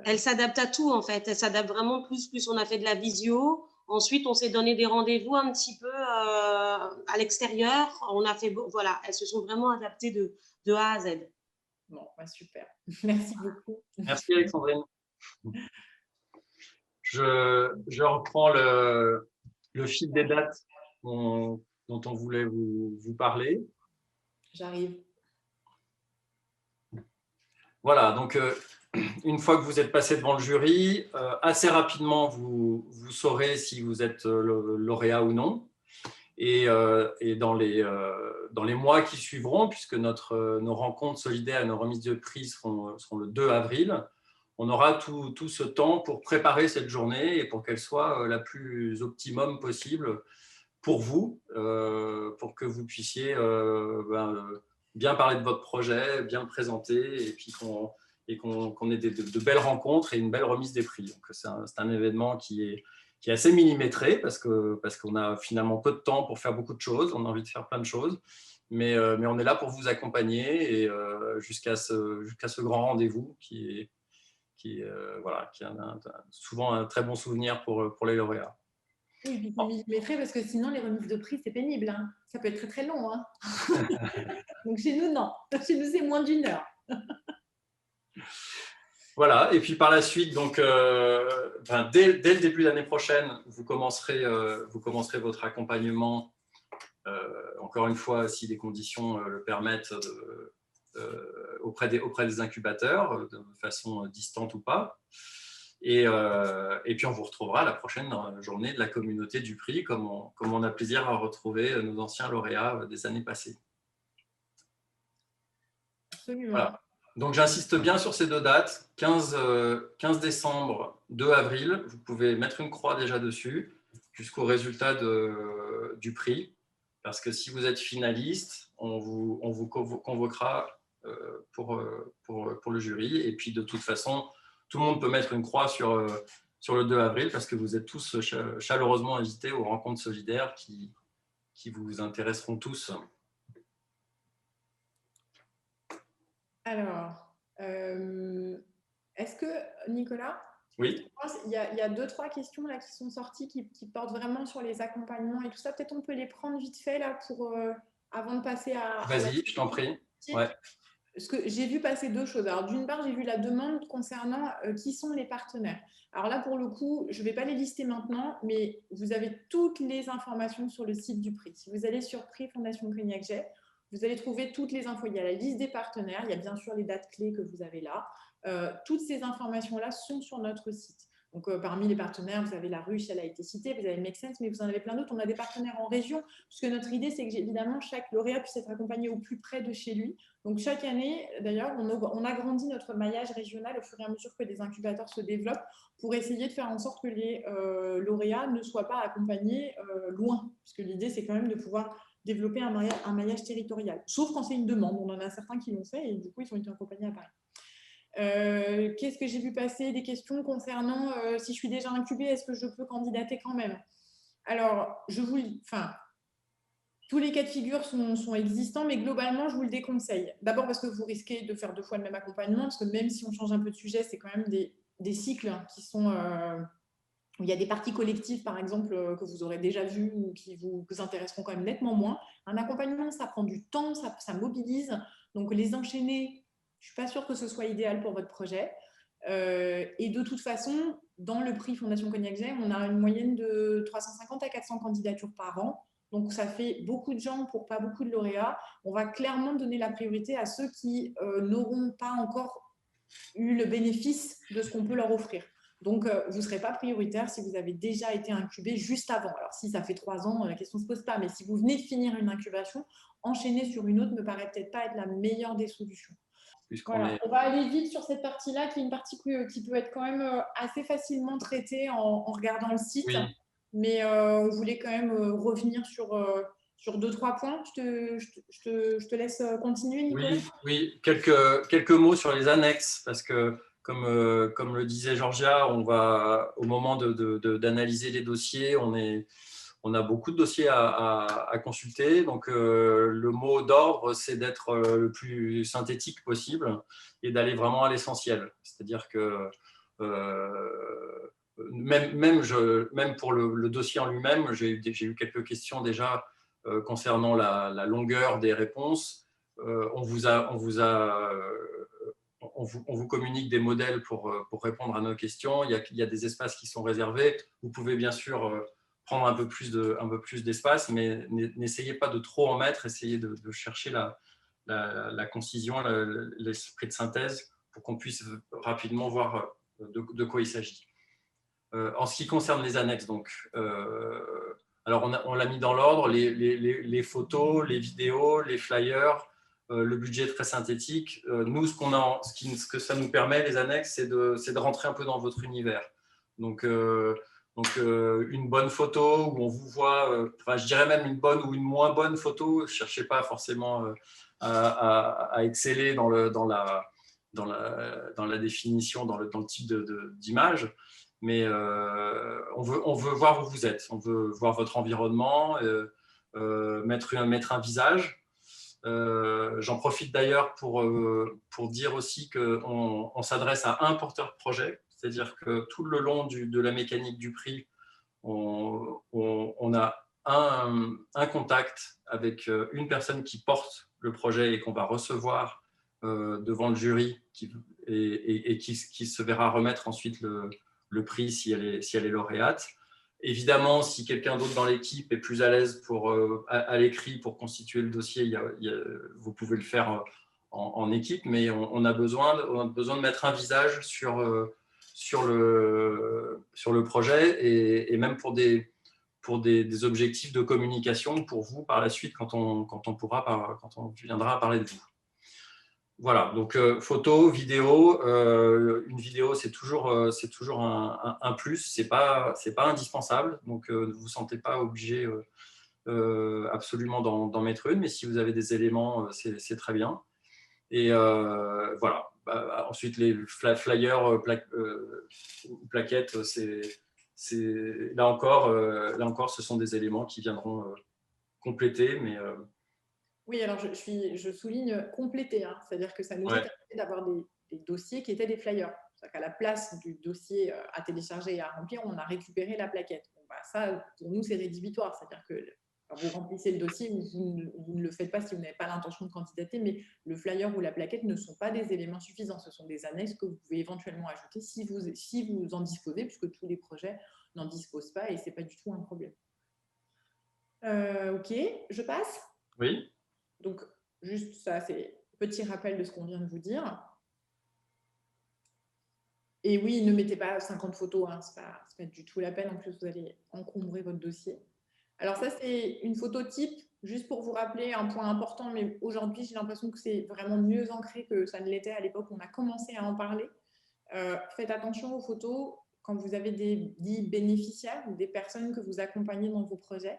Elle s'adapte à tout, en fait. Elle s'adapte vraiment plus on a fait de la visio. Ensuite, on s'est donné des rendez-vous un petit peu à l'extérieur. On a fait, voilà, elles se sont vraiment adaptées de A à Z. Bon, super. Merci beaucoup. Merci, Alexandrine. Je reprends le fil des dates dont on voulait vous parler. J'arrive. Voilà, donc une fois que vous êtes passé devant le jury, assez rapidement, vous saurez si vous êtes lauréat ou non. Et dans les mois qui suivront, puisque nos rencontres solidaires et nos remises de prix seront le 2 avril, on aura tout ce temps pour préparer cette journée et pour qu'elle soit la plus optimum possible pour vous, pour que vous puissiez bien parler de votre projet, bien le présenter et puis qu'on ait de belles rencontres et une belle remise des prix. Donc, c'est un événement qui est assez millimétré parce qu'on a finalement peu de temps pour faire beaucoup de choses, on a envie de faire plein de choses, mais on est là pour vous accompagner et jusqu'à ce grand rendez-vous qui a souvent un très bon souvenir pour les lauréats. Oui, puis c'est millimétré parce que sinon les remises de prix c'est pénible, ça peut être très très long. Donc chez nous non, chez nous c'est moins d'1 heure. Voilà, et puis par la suite, donc, dès le début de l'année prochaine, vous commencerez votre accompagnement, encore une fois, si les conditions le permettent, auprès des incubateurs, de façon distante ou pas. Et puis, on vous retrouvera la prochaine journée de la communauté du prix, comme on a plaisir à retrouver nos anciens lauréats des années passées. Absolument. Voilà. Donc, j'insiste bien sur ces 2 dates, 15 décembre, 2 avril. Vous pouvez mettre une croix déjà dessus jusqu'au résultat du prix. Parce que si vous êtes finaliste, on vous convoquera pour le jury. Et puis, de toute façon, tout le monde peut mettre une croix sur le 2 avril parce que vous êtes tous chaleureusement invités aux rencontres solidaires qui vous intéresseront tous. Alors, est-ce que, Nicolas, oui. Il y a 2-3 questions là qui sont sorties qui portent vraiment sur les accompagnements et tout ça. Peut-être on peut les prendre vite fait là avant de passer à… Vas-y, je t'en prie. Ouais. j'ai vu passer deux choses. Alors, d'une part, j'ai vu la demande concernant qui sont les partenaires. Alors là, pour le coup, je ne vais pas les lister maintenant, mais vous avez toutes les informations sur le site du prix. Si vous allez sur Prix Fondation Cognac Jet, vous allez trouver toutes les infos. Il y a la liste des partenaires, il y a bien sûr les dates clés que vous avez là. Toutes ces informations-là sont sur notre site. Donc, parmi les partenaires, vous avez la Ruche, elle a été citée, vous avez Make Sense, mais vous en avez plein d'autres. On a des partenaires en région, puisque notre idée, c'est que évidemment, chaque lauréat puisse être accompagné au plus près de chez lui. Donc, chaque année, d'ailleurs, on agrandit notre maillage régional au fur et à mesure que des incubateurs se développent pour essayer de faire en sorte que les lauréats ne soient pas accompagnés loin, puisque l'idée, c'est quand même de pouvoir développer un maillage territorial. Sauf quand c'est une demande. On en a certains qui l'ont fait et du coup, ils ont été accompagnés à Paris. Qu'est-ce que j'ai vu passer? Des questions concernant si je suis déjà incubée, est-ce que je peux candidater quand même? Alors, tous les cas de figure sont existants, mais globalement, je vous le déconseille. D'abord parce que vous risquez de faire deux fois le même accompagnement, parce que même si on change un peu de sujet, c'est quand même des cycles qui sont... où il y a des parties collectives, par exemple, que vous aurez déjà vues ou qui vous intéresseront quand même nettement moins. Un accompagnement, ça prend du temps, ça mobilise. Donc, les enchaîner, je ne suis pas sûre que ce soit idéal pour votre projet. Et de toute façon, dans le prix Fondation Cognac Jet, on a une moyenne de 350 à 400 candidatures par an. Donc, ça fait beaucoup de gens pour pas beaucoup de lauréats. On va clairement donner la priorité à ceux qui n'auront pas encore eu le bénéfice de ce qu'on peut leur offrir. Donc, vous ne serez pas prioritaire si vous avez déjà été incubé juste avant. Alors, si ça fait 3 ans, la question ne se pose pas. Mais si vous venez de finir une incubation, enchaîner sur une autre ne me paraît peut-être pas être la meilleure des solutions. Voilà. On va aller vite sur cette partie-là, qui est une partie qui peut être quand même assez facilement traitée en regardant le site. Oui. Mais on voulait quand même revenir sur 2-3 points. Je te laisse continuer, Nicolas. Oui. Quelques mots sur les annexes, parce que comme le disait Georgia, on va, au moment d'analyser les dossiers, on a beaucoup de dossiers à consulter. Donc, le mot d'ordre, c'est d'être le plus synthétique possible et d'aller vraiment à l'essentiel. C'est-à-dire que même pour le dossier en lui-même, j'ai eu quelques questions déjà concernant la longueur des réponses. On vous communique des modèles pour répondre à nos questions. Il y a des espaces qui sont réservés. Vous pouvez bien sûr prendre un peu plus d'espace, mais n'essayez pas de trop en mettre. Essayez de chercher la concision, l'esprit de synthèse pour qu'on puisse rapidement voir de quoi il s'agit. En ce qui concerne les annexes, donc, alors on l'a mis dans l'ordre, les photos, les vidéos, les flyers, le budget très synthétique. Nous, ce que ça nous permet, les annexes, c'est de rentrer un peu dans votre univers. Donc, une bonne photo où on vous voit, je dirais même une bonne ou une moins bonne photo. Ne cherchez pas forcément à exceller dans la définition, dans le type d'image. Mais on veut voir où vous êtes, on veut voir votre environnement, mettre un visage. J'en profite d'ailleurs pour dire aussi qu'on s'adresse à un porteur de projet, c'est-à-dire que tout le long de la mécanique du prix, on a un contact avec une personne qui porte le projet et qu'on va recevoir devant le jury et qui se verra remettre ensuite le prix si elle est lauréate. Évidemment, si quelqu'un d'autre dans l'équipe est plus à l'aise à l'écrit pour constituer le dossier, vous pouvez le faire en équipe, mais on a besoin de mettre un visage sur le projet et même pour des objectifs de communication pour vous par la suite quand on viendra parler de vous. Voilà, donc photo, vidéo, une vidéo c'est toujours un plus, c'est pas indispensable, donc ne vous sentez pas obligé absolument d'en mettre une, mais si vous avez des éléments, c'est très bien. Et voilà, ensuite les flyers, plaquettes, là encore, ce sont des éléments qui viendront compléter, mais oui, alors je souligne compléter, hein, c'est-à-dire que ça nous est permis d'avoir des dossiers qui étaient des flyers. C'est-à-dire qu'à la place du dossier à télécharger et à remplir, on a récupéré la plaquette. Bon, ça, pour nous, c'est rédhibitoire. C'est-à-dire que Vous remplissez le dossier ou vous ne le faites pas si vous n'avez pas l'intention de candidater, mais le flyer ou la plaquette ne sont pas des éléments suffisants. Ce sont des annexes que vous pouvez éventuellement ajouter si vous en disposez, puisque tous les projets n'en disposent pas et ce n'est pas du tout un problème. Ok, je passe? Oui. Donc, juste ça, c'est un petit rappel de ce qu'on vient de vous dire. Et oui, ne mettez pas 50 photos, hein, ce n'est pas du tout la peine. En plus, vous allez encombrer votre dossier. Alors ça, c'est une photo type, juste pour vous rappeler un point important, mais aujourd'hui, j'ai l'impression que c'est vraiment mieux ancré que ça ne l'était à l'époque où on a commencé à en parler. Faites attention aux photos quand vous avez des dits bénéficiaires ou des personnes que vous accompagnez dans vos projets,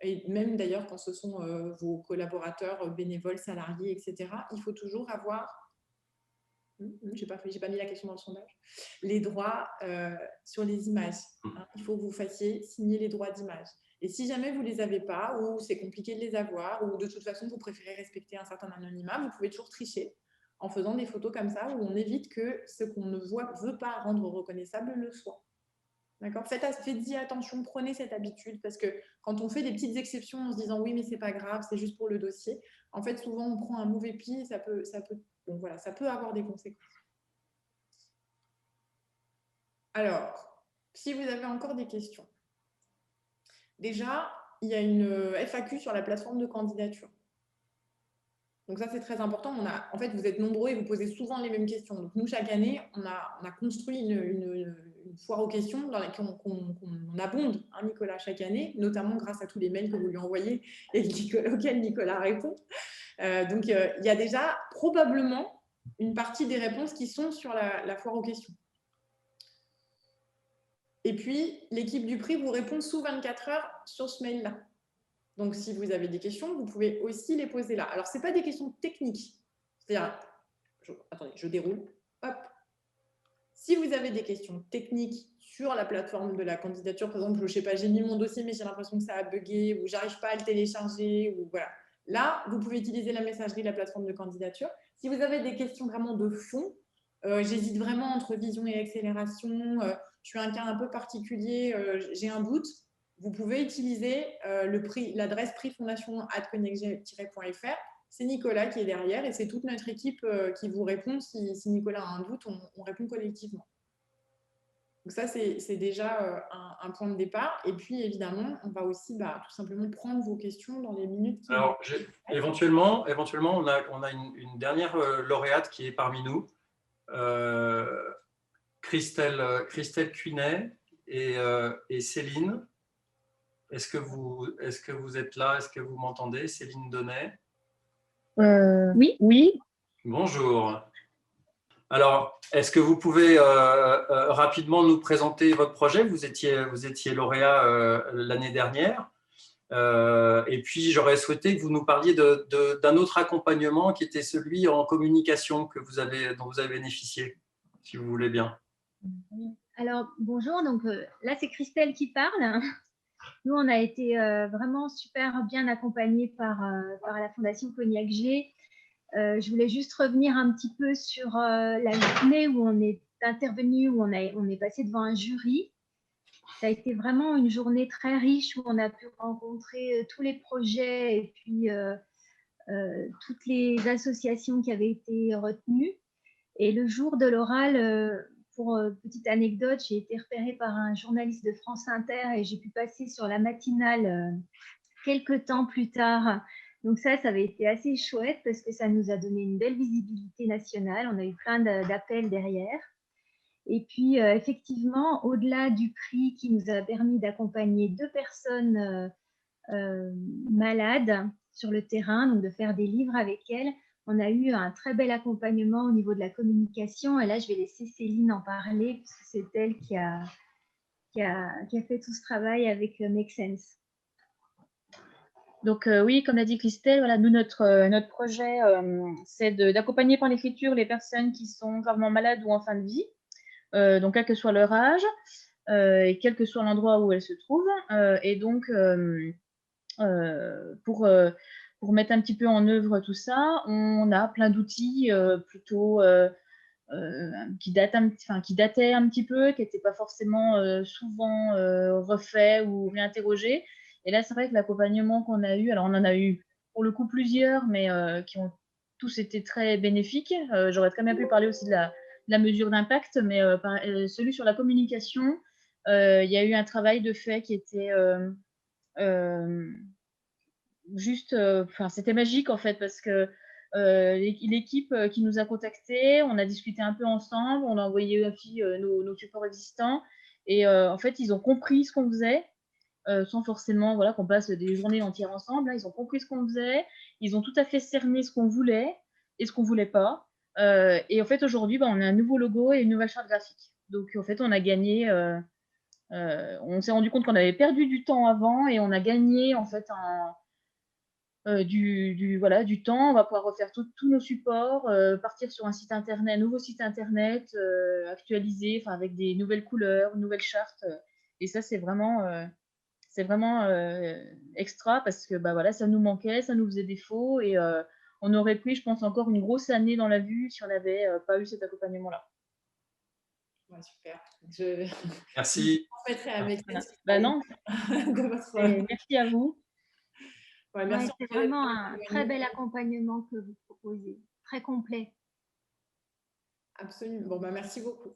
et même d'ailleurs quand ce sont vos collaborateurs, bénévoles, salariés, etc. Il faut toujours avoir... J'ai pas mis la question dans le sondage. Les droits sur les images. Hein, il faut que vous fassiez signer les droits d'image. Et si jamais vous ne les avez pas, ou c'est compliqué de les avoir, ou de toute façon vous préférez respecter un certain anonymat, vous pouvez toujours tricher en faisant des photos comme ça, où on évite que ce qu'on ne veut pas rendre reconnaissable le soit. D'accord ? Faites-y attention, prenez cette habitude, parce que quand on fait des petites exceptions en se disant oui, mais c'est pas grave, c'est juste pour le dossier, en fait, souvent on prend un mauvais pli et ça peut avoir des conséquences. Alors, si vous avez encore des questions, déjà, il y a une FAQ sur la plateforme de candidature. Donc ça, c'est très important. En fait, vous êtes nombreux et vous posez souvent les mêmes questions. Donc nous, chaque année, on a construit une foire aux questions dans laquelle on abonde, hein, Nicolas, chaque année, notamment grâce à tous les mails que vous lui envoyez et auxquels Nicolas répond. Donc, il y a déjà probablement une partie des réponses qui sont sur la foire aux questions. Et puis, l'équipe du prix vous répond sous 24 heures sur ce mail-là. Donc, si vous avez des questions, vous pouvez aussi les poser là. Alors, ce n'est pas des questions techniques. C'est-à-dire, attendez, je déroule. Hop. Si vous avez des questions techniques sur la plateforme de la candidature, par exemple, je ne sais pas, j'ai mis mon dossier, mais j'ai l'impression que ça a bugué, ou j'arrive pas à le télécharger, ou voilà. Là, vous pouvez utiliser la messagerie, la plateforme de candidature. Si vous avez des questions vraiment de fond, j'hésite vraiment entre vision et accélération, je suis un cas un peu particulier, j'ai un doute, vous pouvez utiliser l'adresse prixfondation@connectg-.fr. C'est Nicolas qui est derrière et c'est toute notre équipe qui vous répond. Si Nicolas a un doute, on répond collectivement. Donc ça, c'est déjà un point de départ. Et puis, évidemment, on va aussi tout simplement prendre vos questions dans les minutes qui... Alors, éventuellement, on a une dernière lauréate qui est parmi nous, Christelle Cuinet et Céline. Est-ce que vous êtes là? Est-ce que vous m'entendez? Céline Donnet? Oui. Bonjour. Alors, est-ce que vous pouvez rapidement nous présenter votre projet? Vous étiez lauréat l'année dernière. Et puis, j'aurais souhaité que vous nous parliez d'un autre accompagnement qui était celui en communication dont vous avez bénéficié, si vous voulez bien. Alors, bonjour. Donc, là, c'est Christelle qui parle. Nous, on a été vraiment super bien accompagnés par la Fondation Cognac G. Je voulais juste revenir un petit peu sur la journée où on est intervenu, où on est passé devant un jury. Ça a été vraiment une journée très riche où on a pu rencontrer tous les projets et puis toutes les associations qui avaient été retenues. Et le jour de l'oral, pour petite anecdote, j'ai été repérée par un journaliste de France Inter et j'ai pu passer sur la matinale quelques temps plus tard. Donc ça avait été assez chouette parce que ça nous a donné une belle visibilité nationale. On a eu plein d'appels derrière. Et puis, effectivement, au-delà du prix qui nous a permis d'accompagner 2 personnes malades sur le terrain, donc de faire des livres avec elles, on a eu un très bel accompagnement au niveau de la communication. Et là, je vais laisser Céline en parler, parce que c'est elle qui a fait tout ce travail avec Make Sense. Donc oui, comme l'a dit Christelle, voilà, nous, notre projet, c'est d'accompagner par l'écriture les personnes qui sont gravement malades ou en fin de vie, donc quel que soit leur âge et quel que soit l'endroit où elles se trouvent. Et donc, pour mettre un petit peu en œuvre tout ça, on a plein d'outils plutôt qui dataient un petit peu, qui n'étaient pas forcément souvent refaits ou réinterrogés, Et là, c'est vrai que l'accompagnement qu'on a eu, alors on en a eu pour le coup plusieurs, mais qui ont tous été très bénéfiques. J'aurais très bien pu parler aussi de la mesure d'impact, mais celui sur la communication, il y a eu un travail de fait qui était juste, c'était magique en fait, parce que l'équipe qui nous a contactés, on a discuté un peu ensemble, on a envoyé aussi nos supports existants, et en fait, ils ont compris ce qu'on faisait, sans forcément voilà, qu'on passe des journées entières ensemble. Là, ils ont compris ce qu'on faisait, ils ont tout à fait cerné ce qu'on voulait et ce qu'on voulait pas. Et en fait, aujourd'hui, on a un nouveau logo et une nouvelle charte graphique. Donc, en fait, on a gagné. On s'est rendu compte qu'on avait perdu du temps avant et on a gagné en fait du temps. On va pouvoir refaire tous nos supports, partir sur un site internet, nouveau site internet, actualisé, avec des nouvelles couleurs, une nouvelle charte. Et ça, c'est vraiment extra, parce que voilà, ça nous manquait, ça nous faisait défaut, et on aurait pris, je pense, encore une grosse année dans la vue si on n'avait pas eu cet accompagnement-là. Ouais, super. Je Merci. transmettrai à mes non. de votre... Merci à vous. Ouais, merci. Ouais, c'est vraiment un très bel accompagnement que vous proposez, très complet. Absolument. Bon, merci beaucoup.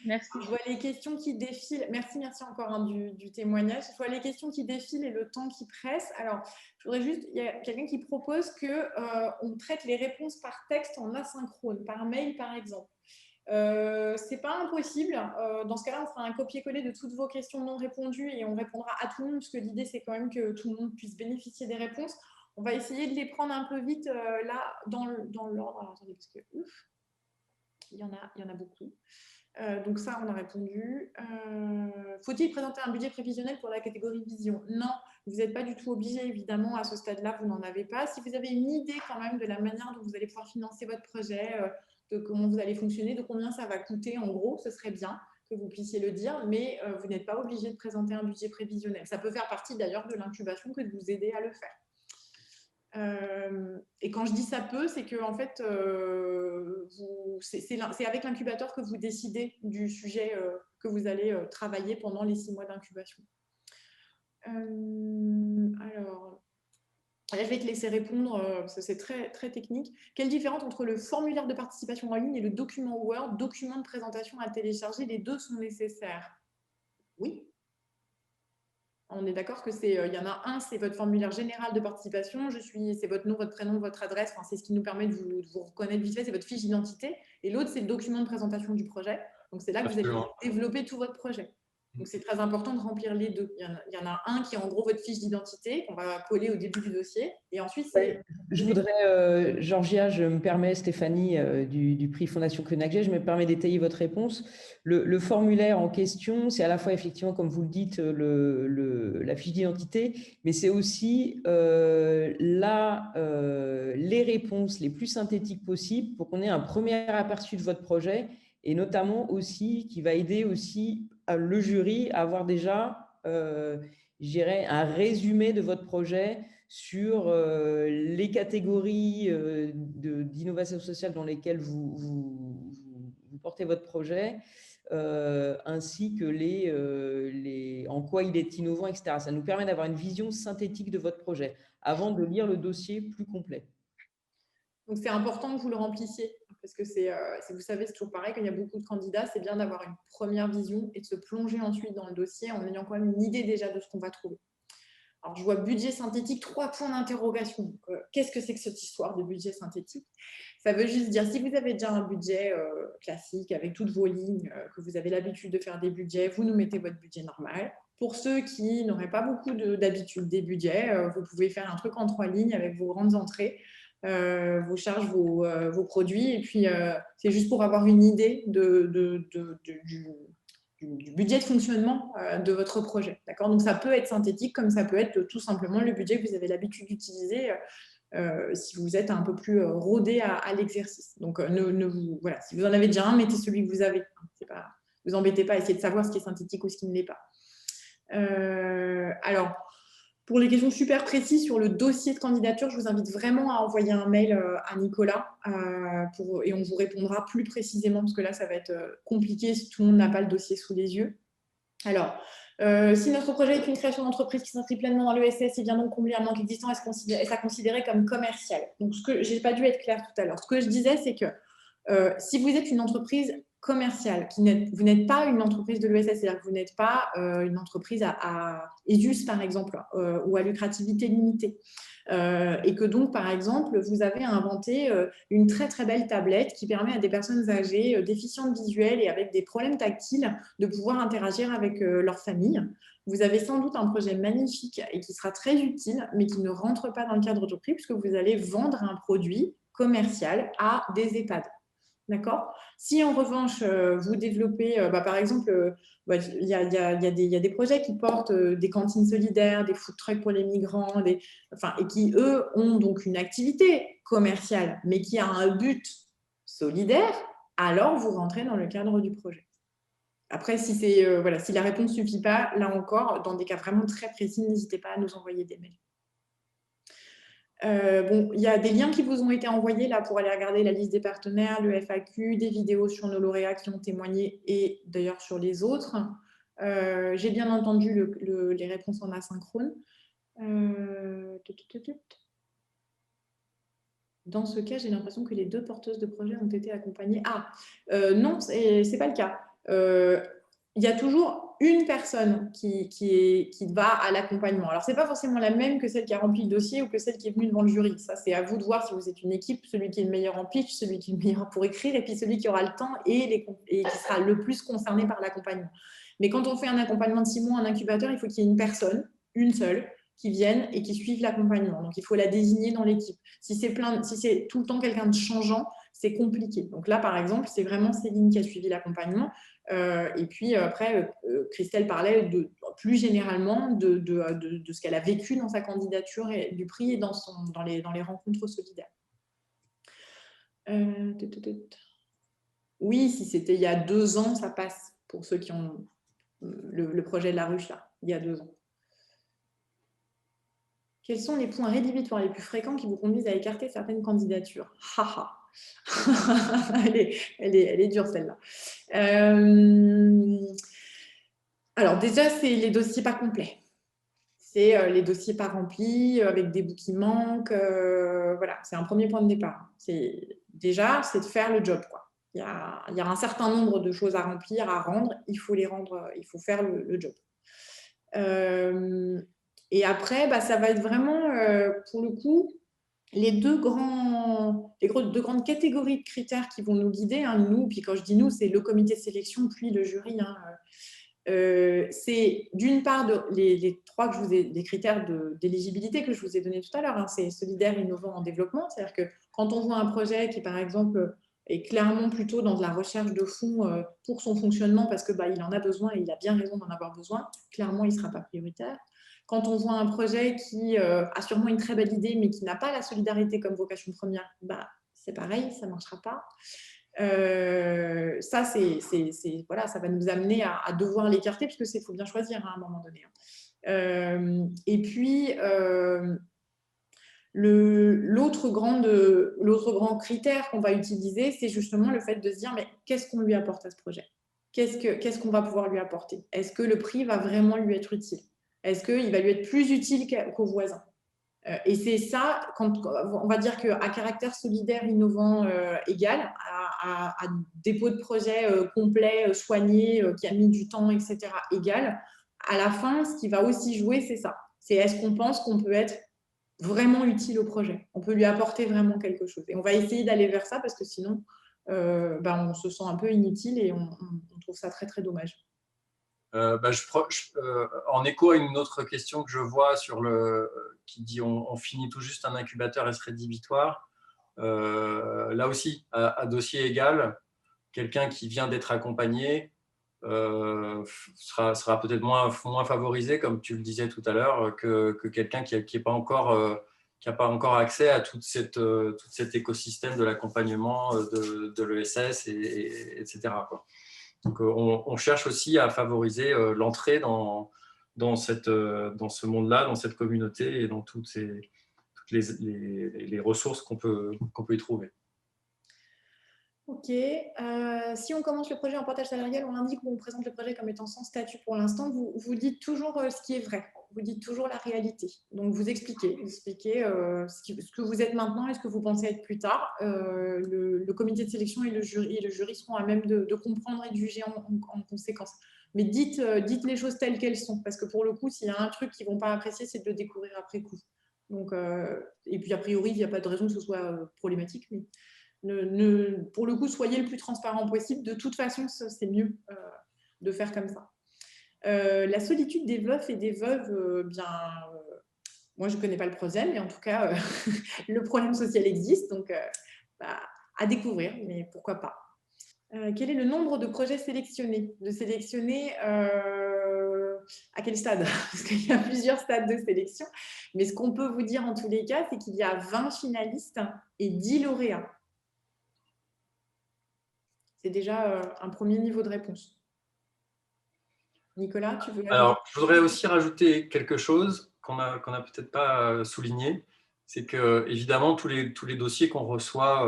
Merci. Je vois les questions qui défilent. Merci encore du témoignage. Je vois les questions qui défilent et le temps qui presse. Alors, je voudrais juste, il y a quelqu'un qui propose qu'on traite les réponses par texte en asynchrone, par mail par exemple. C'est pas impossible. Dans ce cas-là, on fera un copier-coller de toutes vos questions non répondues et on répondra à tout le monde, parce que l'idée, c'est quand même que tout le monde puisse bénéficier des réponses. On va essayer de les prendre un peu vite là, dans l'ordre. Alors, attendez, parce que il y en a beaucoup. Donc ça, on a répondu. Faut-il présenter un budget prévisionnel pour la catégorie vision? Non, vous n'êtes pas du tout obligé, évidemment, à ce stade-là, vous n'en avez pas. Si vous avez une idée quand même de la manière dont vous allez pouvoir financer votre projet, de comment vous allez fonctionner, de combien ça va coûter, en gros, ce serait bien que vous puissiez le dire, mais vous n'êtes pas obligé de présenter un budget prévisionnel. Ça peut faire partie d'ailleurs de l'incubation que de vous aider à le faire. Et quand je dis ça peut, c'est que en fait, c'est avec l'incubateur que vous décidez du sujet que vous allez travailler pendant les 6 mois d'incubation. Alors, là, je vais te laisser répondre, parce que c'est très, très technique. Quelle différence entre le formulaire de participation en ligne et le document Word, document de présentation à télécharger? Les deux sont nécessaires. Oui. On est d'accord que il y en a un, c'est votre formulaire général de participation. C'est votre nom, votre prénom, votre adresse. Enfin, c'est ce qui nous permet de vous reconnaître vite fait. C'est votre fiche d'identité. Et l'autre, c'est le document de présentation du projet. Donc, c'est là que vous allez développer tout votre projet. Donc, c'est très important de remplir les deux. Il y en a un qui est en gros votre fiche d'identité qu'on va coller au début du dossier. Et ensuite, c'est… Je voudrais, Georgia, je me permets, Stéphanie, du prix Fondation Koenigsegg, je me permets d'étayer votre réponse. Le formulaire en question, c'est à la fois, effectivement, comme vous le dites, la fiche d'identité, mais c'est aussi les réponses les plus synthétiques possibles pour qu'on ait un premier aperçu de votre projet, et notamment aussi qui va aider aussi le jury à avoir déjà, je dirais, un résumé de votre projet sur les catégories d'innovation sociale dans lesquelles vous portez votre projet, ainsi que en quoi il est innovant, etc. Ça nous permet d'avoir une vision synthétique de votre projet avant de lire le dossier plus complet. Donc, c'est important que vous le remplissiez, parce que vous savez, c'est toujours pareil, quand il y a beaucoup de candidats, c'est bien d'avoir une première vision et de se plonger ensuite dans le dossier en ayant quand même une idée déjà de ce qu'on va trouver. Alors, je vois budget synthétique, 3 points d'interrogation. Qu'est-ce que c'est que cette histoire de budget synthétique? Ça veut juste dire, si vous avez déjà un budget classique avec toutes vos lignes, que vous avez l'habitude de faire des budgets, vous nous mettez votre budget normal. Pour ceux qui n'auraient pas beaucoup d'habitude des budgets, vous pouvez faire un truc en 3 lignes avec vos grandes entrées, vos charges, vos produits. Et puis, c'est juste pour avoir une idée du budget de fonctionnement de votre projet. D'accord? Donc, ça peut être synthétique, comme ça peut être tout simplement le budget que vous avez l'habitude d'utiliser si vous êtes un peu plus rodé à l'exercice. Donc, voilà, si vous en avez déjà un, mettez celui que vous avez. Vous embêtez pas à essayer de savoir ce qui est synthétique ou ce qui ne l'est pas. Alors, pour les questions super précises sur le dossier de candidature, je vous invite vraiment à envoyer un mail à Nicolas et on vous répondra plus précisément, parce que là, ça va être compliqué si tout le monde n'a pas le dossier sous les yeux. Alors, Si notre projet est une création d'entreprise qui s'inscrit pleinement dans l'ESS, il vient donc combler un manque existant et ça considéré comme commercial. Donc, je n'ai pas dû être claire tout à l'heure. Ce que je disais, c'est que si vous êtes une entreprise commerciale, vous n'êtes pas une entreprise de l'ESS, c'est-à-dire que vous n'êtes pas une entreprise à ESUS, par exemple, ou à lucrativité limitée. Et que donc, par exemple, vous avez inventé une très, très belle tablette qui permet à des personnes âgées, déficientes visuelles et avec des problèmes tactiles de pouvoir interagir avec leur famille. Vous avez sans doute un projet magnifique et qui sera très utile, mais qui ne rentre pas dans le cadre du prix puisque vous allez vendre un produit commercial à des EHPAD. D'accord ? Si en revanche, vous développez, par exemple, il y a des projets qui portent des cantines solidaires, des food trucks pour les migrants, et qui, eux, ont donc une activité commerciale, mais qui a un but solidaire, alors vous rentrez dans le cadre du projet. Après, si la réponse ne suffit pas, là encore, dans des cas vraiment très précis, n'hésitez pas à nous envoyer des mails. Il y a des liens qui vous ont été envoyés là pour aller regarder la liste des partenaires, le FAQ, des vidéos sur nos lauréats qui ont témoigné et d'ailleurs sur les autres. J'ai bien entendu les réponses en asynchrone. Dans ce cas, j'ai l'impression que les 2 porteuses de projet ont été accompagnées. Non, c'est pas le cas. Il y a toujours une personne qui va à l'accompagnement. Alors, ce n'est pas forcément la même que celle qui a rempli le dossier ou que celle qui est venue devant le jury. Ça, c'est à vous de voir si vous êtes une équipe, celui qui est le meilleur en pitch, celui qui est le meilleur pour écrire, et puis celui qui aura le temps et qui sera le plus concerné par l'accompagnement. Mais quand on fait un accompagnement de 6 mois en incubateur, il faut qu'il y ait une personne, une seule, qui vienne et qui suivent l'accompagnement. Donc, il faut la désigner dans l'équipe. Si c'est tout le temps quelqu'un de changeant, c'est compliqué. Donc là, par exemple, c'est vraiment Céline qui a suivi l'accompagnement. Et puis après, Christelle parlait plus généralement de ce qu'elle a vécu dans sa candidature et du prix et dans les rencontres solidaires. Oui, si c'était il y a 2 ans, ça passe pour ceux qui ont le projet de la ruche, là, il y a 2 ans. Quels sont les points rédhibitoires les plus fréquents qui vous conduisent à écarter certaines candidatures? Elle est dure, celle-là. Alors déjà, c'est les dossiers pas complets. C'est les dossiers pas remplis, avec des bouts qui manquent. Voilà, c'est un premier point de départ. Déjà, c'est de faire le job, quoi. Il y a un certain nombre de choses à remplir, à rendre. Il faut les rendre, il faut faire le job. Et après, ça va être vraiment, pour le coup, les deux grandes catégories de critères qui vont nous guider, nous, puis quand je dis nous, c'est le comité de sélection, puis le jury. C'est d'une part les 3 des critères d'éligibilité que je vous ai donnés tout à l'heure. C'est solidaire, innovant, en développement. C'est-à-dire que quand on voit un projet qui, par exemple, est clairement plutôt dans de la recherche de fonds pour son fonctionnement, parce qu'il en a besoin et il a bien raison d'en avoir besoin, clairement, il ne sera pas prioritaire. Quand on voit un projet qui a sûrement une très belle idée, mais qui n'a pas la solidarité comme vocation première, c'est pareil, ça ne marchera pas. Ça, ça va nous amener à devoir l'écarter, parce qu'il faut bien choisir à un moment donné. Et puis, l'autre grand critère qu'on va utiliser, c'est justement le fait de se dire, mais qu'est-ce qu'on lui apporte à ce projet? Qu'est-ce qu'on va pouvoir lui apporter? Est-ce que le prix va vraiment lui être utile? Est-ce qu'il va lui être plus utile qu'au voisin? Et c'est ça, on va dire qu'à caractère solidaire, innovant égal, à dépôt de projet complet, soigné, qui a mis du temps, etc., égal, à la fin, ce qui va aussi jouer, c'est ça. C'est est-ce qu'on pense qu'on peut être vraiment utile au projet? On peut lui apporter vraiment quelque chose. Et on va essayer d'aller vers ça parce que sinon, on se sent un peu inutile et on trouve ça très, très dommage. En écho à une autre question que je vois qui dit on finit tout juste un incubateur et serait rédhibitoire. Là aussi, à dossier égal, quelqu'un qui vient d'être accompagné sera peut-être moins favorisé, comme tu le disais tout à l'heure, que quelqu'un qui n'a pas encore accès à tout cet écosystème de l'accompagnement de l'ESS, etc. quoi. Donc, on cherche aussi à favoriser l'entrée dans ce monde-là, dans cette communauté et dans toutes les ressources qu'on peut y trouver. Ok. Si on commence le projet en portage salarial, on indique ou on présente le projet comme étant sans statut pour l'instant, vous dites toujours ce qui est vrai. Vous dites toujours la réalité. Donc, vous expliquez ce que vous êtes maintenant et ce que vous pensez être plus tard. Le comité de sélection et le jury seront à même de comprendre et de juger en conséquence. Mais dites les choses telles qu'elles sont. Parce que pour le coup, s'il y a un truc qu'ils ne vont pas apprécier, c'est de le découvrir après coup. Donc, et puis, a priori, il n'y a pas de raison que ce soit problématique. Mais pour le coup, soyez le plus transparent possible. De toute façon, c'est mieux de faire comme ça. La solitude des veufs et des veuves, moi, je ne connais pas le problème, mais en tout cas, le problème social existe. Donc, à découvrir, mais pourquoi pas. Quel est le nombre de projets sélectionnés? De sélectionner à quel stade? Parce qu'il y a plusieurs stades de sélection. Mais ce qu'on peut vous dire en tous les cas, c'est qu'il y a 20 finalistes et 10 lauréats. C'est déjà un premier niveau de réponse. Nicolas, tu veux ajouter? Alors, je voudrais aussi rajouter quelque chose qu'on n'a peut-être pas souligné. C'est que, évidemment, tous les dossiers qu'on reçoit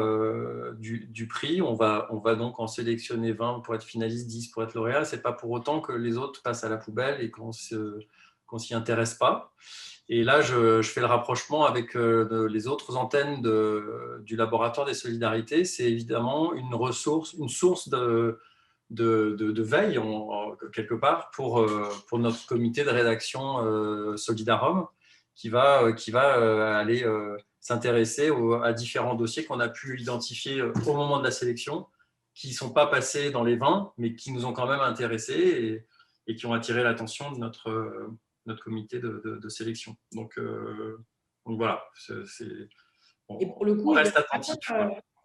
du prix, on va donc en sélectionner 20 pour être finaliste, 10 pour être lauréat. Ce n'est pas pour autant que les autres passent à la poubelle et qu'on ne s'y intéresse pas. Et là, je fais le rapprochement avec les autres antennes du laboratoire des solidarités. C'est évidemment une source de veille, quelque part, pour notre comité de rédaction Solidarum, qui va aller s'intéresser à différents dossiers qu'on a pu identifier au moment de la sélection, qui ne sont pas passés dans les 20, mais qui nous ont quand même intéressés et qui ont attiré l'attention de notre comité de sélection. Donc voilà, et pour le coup, on reste attentif.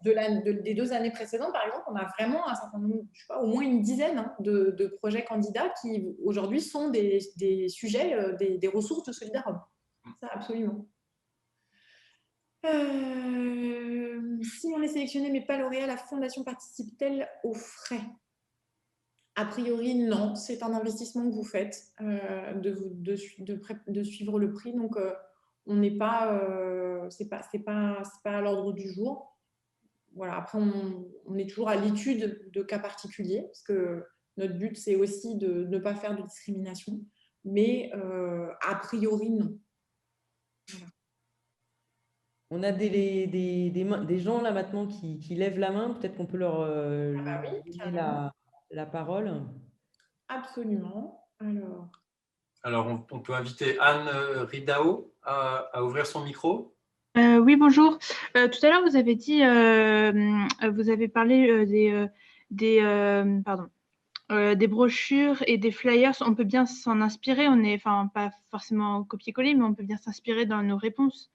Des 2 années précédentes, par exemple, on a vraiment un certain nombre, je sais pas, au moins une dizaine de projets candidats qui aujourd'hui sont des sujets, des ressources de Solidarum. Ça, absolument. Si on est sélectionné mais pas lauréat, la fondation participe-t-elle aux frais? A priori, non. C'est un investissement que vous faites de suivre le prix. Donc, on n'est pas, c'est pas à l'ordre du jour. Voilà. Après, on est toujours à l'étude de cas particuliers parce que notre but, c'est aussi de ne pas faire de discrimination. Mais a priori, non. Voilà. On a des gens là maintenant qui lèvent la main. Peut-être qu'on peut leur Oui, donner la parole. Absolument. Alors, on peut inviter Anne Ridao à ouvrir son micro. Oui, bonjour. Tout à l'heure, vous avez dit, vous avez parlé des brochures et des flyers. On peut bien s'en inspirer. On est, enfin, pas forcément copier-coller, mais on peut bien s'inspirer dans nos réponses.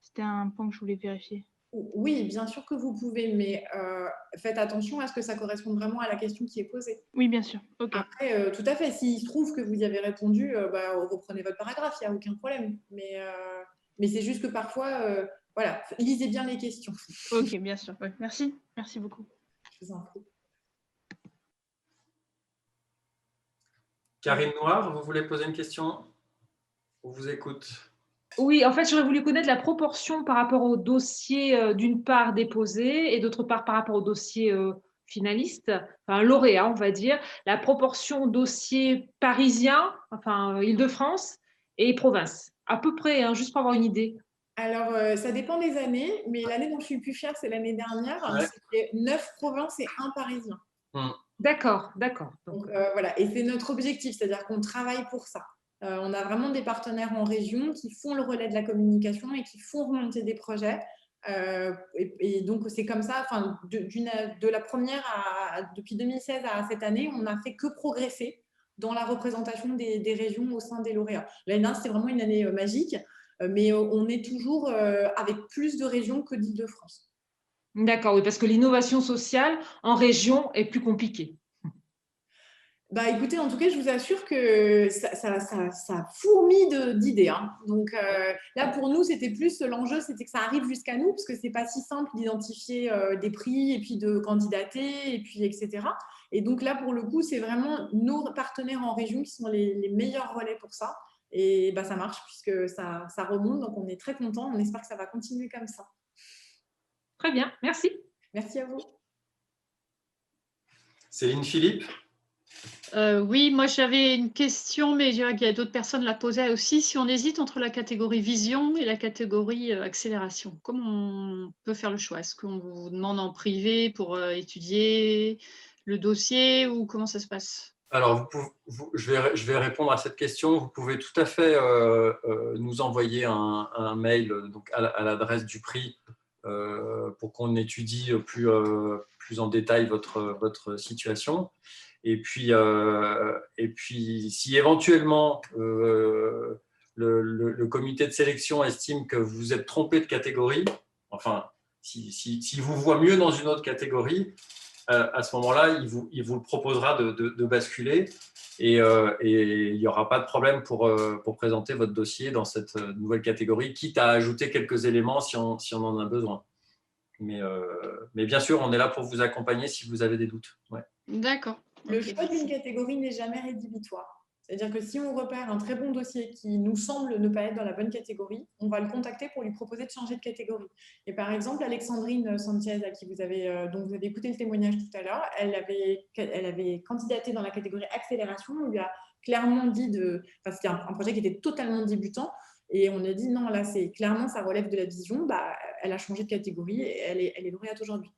C'était un point que je voulais vérifier. Oui, bien sûr que vous pouvez, mais faites attention à ce que ça corresponde vraiment à la question qui est posée. Oui, bien sûr. Okay. Après, tout à fait, s'il se trouve que vous y avez répondu, reprenez votre paragraphe, il n'y a aucun problème. Mais c'est juste que parfois, voilà, lisez bien les questions. Ok, bien sûr. Ouais. Merci. Merci beaucoup. Je vous en prie. Karine Noir, vous voulez poser une question? On vous écoute. Oui, en fait, j'aurais voulu connaître la proportion par rapport au dossier, d'une part déposé et d'autre part par rapport au dossier finaliste, enfin lauréat, on va dire, la proportion dossier parisien, enfin Île-de-France et province, à peu près, hein, juste pour avoir une idée. Alors, ça dépend des années, mais l'année dont je suis le plus fière, c'est l'année dernière. Ouais. C'était 9 provinces et 1 parisien. D'accord. Donc, voilà, et c'est notre objectif, c'est-à-dire qu'on travaille pour ça. On a vraiment des partenaires en région qui font le relais de la communication et qui font remonter des projets. Et donc, c'est comme ça, de la première depuis 2016 à cette année, on n'a fait que progresser dans la représentation des régions au sein des lauréats. L'année dernière, c'était vraiment une année magique, mais on est toujours avec plus de régions que d'Île-de-France. D'accord, oui, parce que l'innovation sociale en région est plus compliquée. Bah, écoutez, en tout cas, je vous assure que ça fourmille d'idées. Hein. Donc là, pour nous, c'était plus l'enjeu, c'était que ça arrive jusqu'à nous, parce que c'est pas si simple d'identifier des prix et puis de candidater, et puis etc. Et donc là, pour le coup, c'est vraiment nos partenaires en région qui sont les meilleurs relais pour ça. Et bah, ça marche puisque ça remonte, donc on est très contents. On espère que ça va continuer comme ça. Très bien, merci. Merci à vous. Céline Philippe? Oui, moi j'avais une question, mais je dirais qu'il y a d'autres personnes la posaient aussi. Si on hésite entre la catégorie vision et la catégorie accélération, comment on peut faire le choix? Est-ce qu'on vous demande en privé pour étudier le dossier ou comment ça se passe? Alors, je vais répondre à cette question. Vous pouvez tout à fait nous envoyer un mail donc à l'adresse du prix pour qu'on étudie plus en détail votre situation. Et puis, si éventuellement le comité de sélection estime que vous êtes trompé de catégorie, enfin, si vous voit mieux dans une autre catégorie, à ce moment-là, il vous proposera de basculer et il n'y aura pas de problème pour présenter votre dossier dans cette nouvelle catégorie, quitte à ajouter quelques éléments si on en a besoin. Mais bien sûr, on est là pour vous accompagner si vous avez des doutes. Ouais. D'accord. Le choix d'une catégorie n'est jamais rédhibitoire. C'est-à-dire que si on repère un très bon dossier qui nous semble ne pas être dans la bonne catégorie, on va le contacter pour lui proposer de changer de catégorie. Et par exemple, Alexandrine Sanchez, dont vous avez écouté le témoignage tout à l'heure, elle avait candidaté dans la catégorie accélération. On lui a clairement dit c'était un projet qui était totalement débutant. Et on a dit non, là, clairement, ça relève de la vision. Elle a changé de catégorie et elle est lauréate aujourd'hui.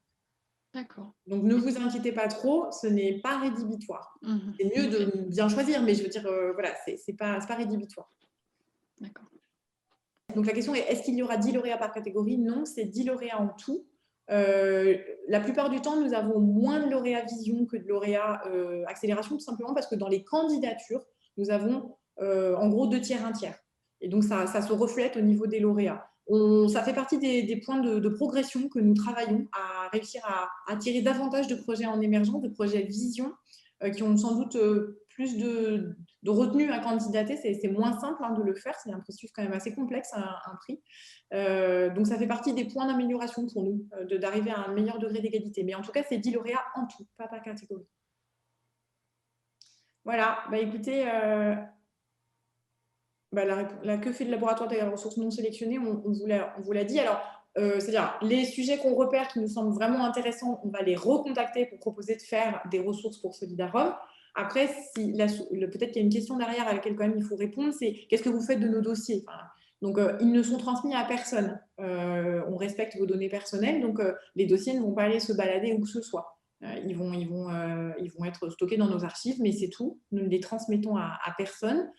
D'accord. Donc, ne vous inquiétez pas trop, ce n'est pas rédhibitoire. C'est mieux de bien choisir, mais je veux dire, voilà, c'est pas rédhibitoire. D'accord. Donc, la question est, est-ce qu'il y aura 10 lauréats par catégorie? Non, c'est 10 lauréats en tout. La plupart du temps, nous avons moins de lauréats vision que de lauréats accélération, tout simplement parce que dans les candidatures, nous avons en gros 2 tiers, 1 tiers. Et donc, ça se reflète au niveau des lauréats. Ça fait partie des points de progression que nous travaillons à réussir à attirer davantage de projets en émergence, de projets vision, qui ont sans doute plus de retenue à candidater. C'est moins simple de le faire, c'est un processus quand même assez complexe, un prix. Donc ça fait partie des points d'amélioration pour nous, d'arriver à un meilleur degré d'égalité. Mais en tout cas, c'est 10 lauréats en tout, pas par catégorie. Voilà, écoutez... que fait le laboratoire des ressources non sélectionnées, on vous l'a dit. Alors, c'est-à-dire, les sujets qu'on repère qui nous semblent vraiment intéressants, on va les recontacter pour proposer de faire des ressources pour Solidarum. Après, peut-être qu'il y a une question derrière à laquelle quand même il faut répondre, c'est qu'est-ce que vous faites de nos dossiers? Donc, ils ne sont transmis à personne. On respecte vos données personnelles, donc les dossiers ne vont pas aller se balader où que ce soit. Ils vont être stockés dans nos archives, mais c'est tout. Nous ne les transmettons à personne.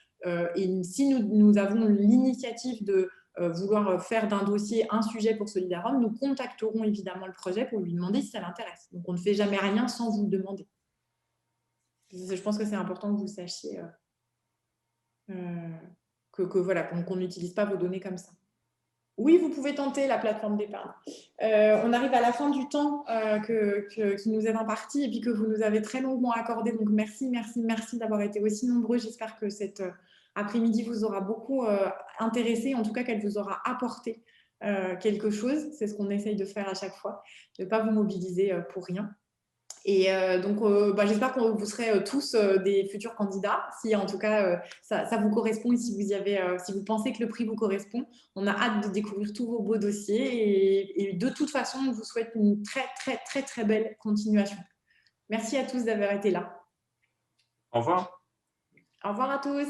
Et si nous avons l'initiative de vouloir faire d'un dossier un sujet pour Solidarum, nous contacterons évidemment le projet pour lui demander si ça l'intéresse. Donc, on ne fait jamais rien sans vous le demander. Je pense que c'est important que vous sachiez qu'on n'utilise pas vos données comme ça. Oui, vous pouvez tenter la plateforme d'épargne. On arrive à la fin du temps qui nous est imparti et puis que vous nous avez très longuement accordé. Donc, merci d'avoir été aussi nombreux. J'espère que cette après-midi vous aura beaucoup intéressé, en tout cas qu'elle vous aura apporté quelque chose. C'est ce qu'on essaye de faire à chaque fois, de ne pas vous mobiliser pour rien. Et donc, j'espère que vous serez tous des futurs candidats, si en tout cas ça vous correspond et si vous pensez que le prix vous correspond. On a hâte de découvrir tous vos beaux dossiers et de toute façon, on vous souhaite une très, très, très, très belle continuation. Merci à tous d'avoir été là. Au revoir. Au revoir à tous.